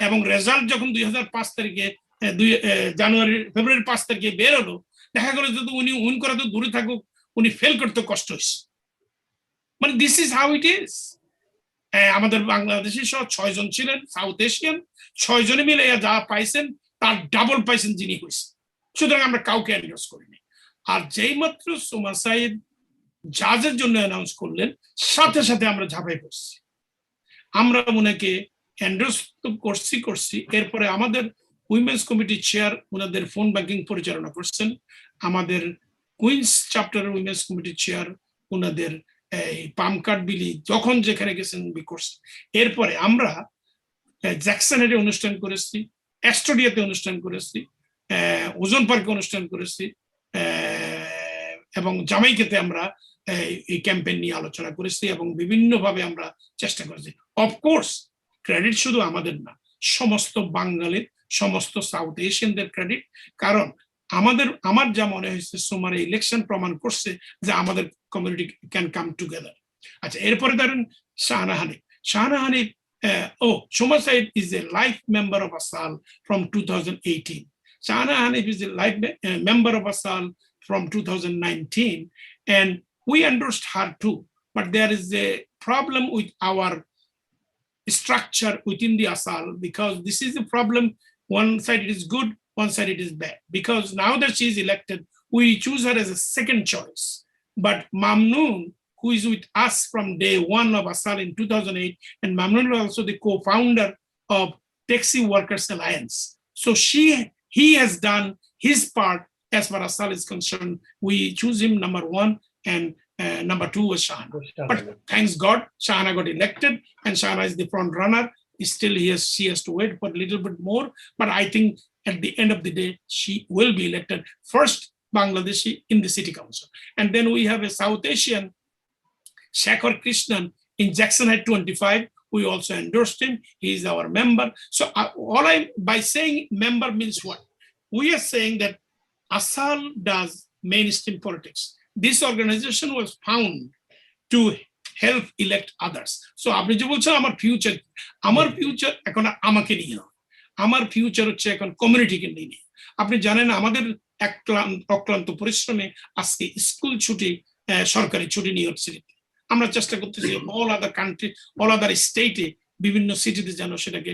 Speaker 1: এবং রেজাল্ট যখন 2005 তারিখে, ফেব্রুয়ারির 5 তারিখে বের হলো, দেখা গেল যে উনি উইন করা তো দূরে থাকুক, উনি ফেল করতে কষ্ট হয়েছে। মানে this is how it is. আমাদের বাংলাদেশি সহ 6 জন ছিলেন সাউথ এশিয়ান, 6 জনে মিলে যা পাইছেন তার ডাবল পাইছেন যিনি হয়েছে। সুতরাং আমরা কাউকে এন্ডোর্স করিনি। আর যেই মাত্র সোমা সাইদ জাজের জন্য অ্যানাউন্স করলেন, সাথে সাথে আমরা ঝাঁপাই পড়ছি। আমরা ওনাকে এন্ডোর্স তো করছি। এরপরে আমাদের উইমেন্স কমিটির চেয়ার ওনাদের ফোন ব্যাংকিং পরিচালনা করছেন, আমাদের কুইন্স চ্যাপ্টারের উইমেন্স কমিটির চেয়ার ওনাদের এই পাম কার্ড বিলি যখন যেখানে গেছেন করছেন। এরপরে আমরা জ্যাকসনেটে অনুষ্ঠান করেছি, অ্যাস্টোডিয়াতে অনুষ্ঠান করেছি, ওজন পার্কে অনুষ্ঠান করেছি, এবং জামাইকাতে আমরা এই ক্যাম্পেইন নিয়ে আলোচনা করেছি এবং বিভিন্নভাবে আমরা চেষ্টা করেছি। অফকোর্স ক্রেডিট শুধু আমাদের না, সমস্ত বাঙালির, সমস্ত সাউথ এশিয়ানদের ক্রেডিট। কারণ আমার যা মনে হয়েছে সোমার ইলেকশন প্রমাণ করছে যে আমাদের কমিউনিটি ক্যান কাম টুগেদার। আচ্ছা, এরপরে ধরেন Shahana Hanif, Soma Said is a life member of ASAL from 2018. Shahana Hanif is a life member of ASAL from 2019, and we endorsed her too. But there is a problem with our structure within the ASAL, because this is a problem. One side it is good, one side it is bad. Because now that she is elected, we choose her as a second choice. But Mamnoon, who is with us from day one of ASAL in 2008, and Mamnoon was also the co-founder of Taxi Workers Alliance. So he has done his part as far as ASAL is concerned. We choose him number one, and number two was Shahana. But thanks God, Shahana got elected, and Shahana is the front runner. Still, she has to wait for a little bit more. But I think at the end of the day, she will be elected first Bangladeshi in the city council. And then we have a South Asian, Shakhar Krishnan, in Jackson Heights 25. We also endorsed him. He is our member. So by saying member means what? We are saying that ASAL does mainstream politics. This organization was found to help elect others. So আপনি যে বলছেন আমার future এখন আমাকে নিয়ে না, আমার future হচ্ছে এখন কমিউনিটিকে নিয়ে। আপনি জানেন আমাদের অক্লান্ত পরিশ্রমে আজকে স্কুল ছুটি, সরকারি ছুটি নিউ ইয়র্ক সিটিতে। আমরা চেষ্টা করতেছি all other country, all other স্টেটে, বিভিন্ন সিটিতে যেন সেটাকে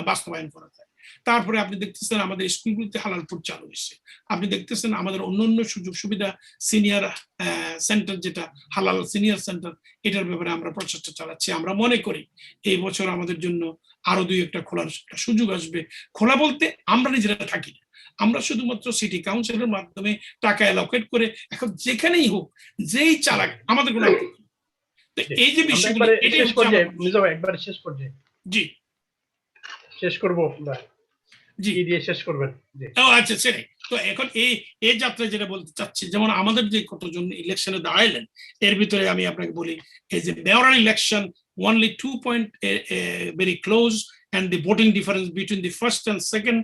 Speaker 1: বাস্তবায়ন করা যায়। তারপরে আপনি দেখতেছেন আমাদের স্কুলগুলিতে হালাল ফুড চালু হয়েছে। আপনি দেখতেছেন আমাদের অন্যান্য সুযোগ সুবিধা, সিনিয়র সেন্টার যেটা হালাল সিনিয়র সেন্টার, এটার ব্যাপারে আমরা প্রচেষ্টা চালাচ্ছি। আমরা মনে করি এই বছর আমাদের জন্য আরো 2-1টা খোলার সুযোগ আসবে। খোলা বলতে আমরা নিজেরা থাকি না, আমরা শুধুমাত্র সিটি কাউন্সিলের মাধ্যমে টাকা অ্যালোকেট করে এখন যেখানেই হোক যেই চালাক আমাদের কোনো এই যে বিষয়গুলো
Speaker 2: একবার শেষ পর্যায়ে
Speaker 1: জি
Speaker 2: শেষ করবো
Speaker 1: জি
Speaker 2: দিয়ে শেষ করবেন।
Speaker 1: আচ্ছা সেটাই তো। এখন এই যাত্রায় যেটা বলতে চাচ্ছি, যেমন আমাদের যে কতজন ইলেকশনে দাঁড়াইলেন, এর ভিতরে আমি আপনাকে বলি এই যে mayoral election only 2 point very close, and the voting difference between the first and second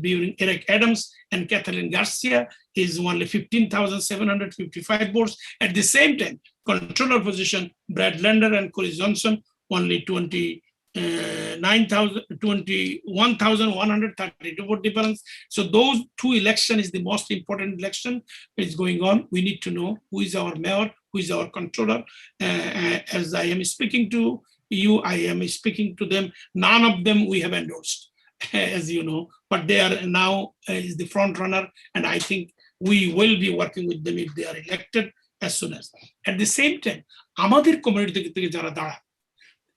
Speaker 1: during Eric Adams and Kathleen Garcia is only 15,755 votes. At the same time, controller position Brad Lander and Corey Johnson only 21,132 vote difference. So those two elections is the most important election is going on. We need to know who is our mayor, who is our controller. As I am speaking to you, I am speaking to them. None of them we have endorsed, as you know, but they are now is the front runner, and I think we will be working with them if they are elected as soon as. At the same time, আমাদের community থেকে যারা দাঁড়ায়,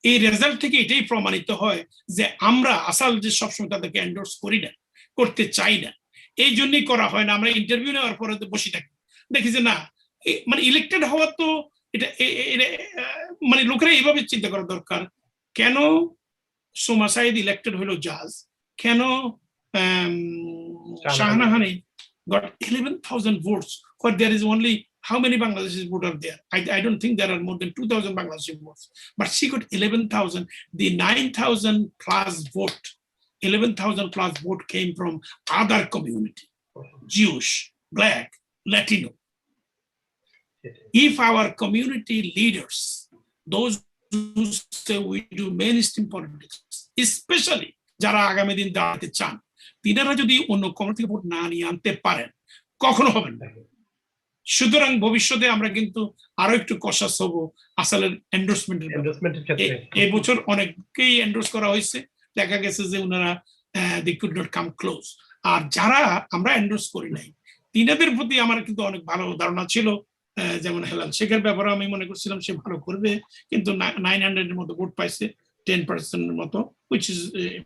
Speaker 1: এই result থেকে এটাই প্রমাণিত হয় যে আমরা আসাল যে সবসময় তাদেরকে এন্ডোর্স করি না, করতে চাই না। এই জন্যই করা হয় না। আমরা ইন্টারভিউ নেওয়ার পরে বসে থাকি, দেখি যে না মানে ইলেক্টেড হওয়া তো এটা মানে লোকেরা এইভাবে চিন্তা করা দরকার, কেন সোমা সাইদ ইলেক্টেড হলো জাজ, কেন Shahana Hanif got 11,000 votes where there is only how many Bangladeshi votes are there? I don't think there are more than 2,000 Bangladeshi votes, but she got 11,000. The 9,000 plus vote, 11,000 plus vote came from other community, Jewish, Black, Latino. If our community leaders, those who say we do mainstream politics, especially যারা আগামী দিন দাঁড়াতে চান, তিনারা যদি অন্য community vote না নিয়ে আনতে পারেন, কখনো হবেন না। সুতরাং ভবিষ্যতে আমরা কিন্তু আরো একটু কশাস হব আসলের এন্ডোর্সমেন্টের ক্ষেত্রে। এই বছর অনেককেই এন্ডোর্স করা হয়েছে, দেখা গেছে যে ওনারা they could not come close। আর যারা আমরা এন্ডোর্স করি নাই তিনাদের প্রতি আমার কিন্তু অনেক ভালো ধারণা ছিল, যেমন হেলাল শেখের ব্যাপারে আমি মনে করছিলাম সে ভালো করবে, কিন্তু 900 এর মতো ভোট পাইছে, 10% এর মতো, which is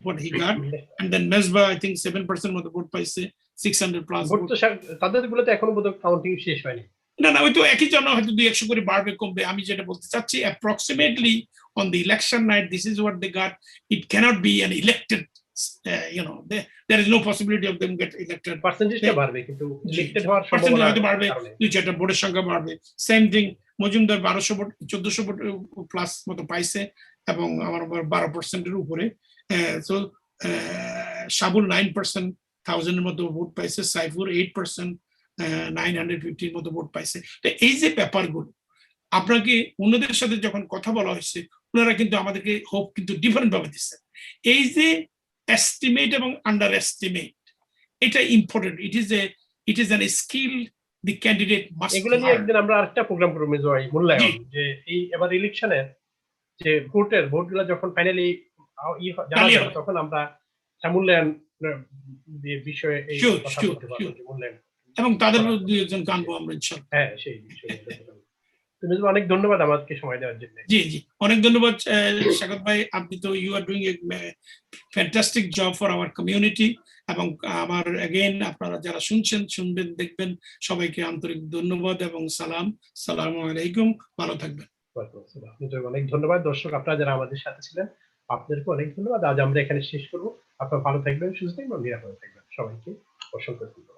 Speaker 1: what he got, and then Misbah I think 7% মতো ভোট পাইছে, 600 প্লাস
Speaker 2: ভোট। তো তাদের গুলোতে এখনো বোধহয় কাউন্টিং শেষ হয়নি।
Speaker 1: না ওই তো একই জন্য হয়তো 200 করে বাড়বে কমবে। আমি যেটা বলতে চাচ্ছি approximately on the election night this is what they got. It cannot be an elected there is no possibility of them get elected.
Speaker 2: পার্সেন্টেজটা বাড়বে কিন্তু ইলেক্টেড হওয়ার
Speaker 1: সম্ভাবনা হয়তো বাড়বে, 2-4টা ভোটের সংখ্যা বাড়বে। Same thing Majumdar 1200 vote 1400 vote plus মতো পাইছে এবং আমার 12% এর উপরে। সো শাবুল 9% 1000 এর মতো ভোট পাইছে, সাইফুর 8% 950 মতো ভোট পাইছে। তো এই যে ব্যাপারগুলো আপনাকে অন্যদের সাথে যখন কথা বলা হয়েছে ওনারা কিন্তু আমাদেরকে হোপ কিন্তু ডিফারেন্ট ভাবে দিচ্ছেন। এই যে এস্টিমেট এবং আন্ডার এস্টিমেট এটা important, it is an skill the candidate must.
Speaker 2: এগুলো নিয়ে একদিন আমরা আরেকটা প্রোগ্রাম করব মেজবাই, মূল্যায়ন, যে এই এবার ইলেকশনের যে ভোটগুলো যখন ফাইনালি জানা যাবে তখন আমরা মূল্যায়ন বিষয়ে এই কথা বলতে পারবো, মূল্যায়ন
Speaker 1: এবং তাদের মধ্যে দুই একজন জানবো আমরা ইনশাআল্লাহ।
Speaker 2: হ্যাঁ সেই বিষয়ে। অনেক ধন্যবাদ আমাকে সময় দেওয়ার জন্য।
Speaker 1: জি অনেক ধন্যবাদ স্বাগত ভাই, আপনি তো you are doing a fantastic job for our community. এবং আমার এগেইন আপনারা যারা শুনবেন দেখবেন সবাইকে আন্তরিক ধন্যবাদ এবং সালামু আলাইকুম, ভালো থাকবেন।
Speaker 2: অনেক ধন্যবাদ। দর্শক আপনারা যারা আমাদের সাথে ছিলেন আপনাদেরকে অনেক ধন্যবাদ। আজ আমরা এখানে শেষ করবো। আপনারা ভালো থাকবেন, সুস্থ থাকবেন, নিরাপদে থাকবেন। সবাইকে অসংখ্য ধন্যবাদ।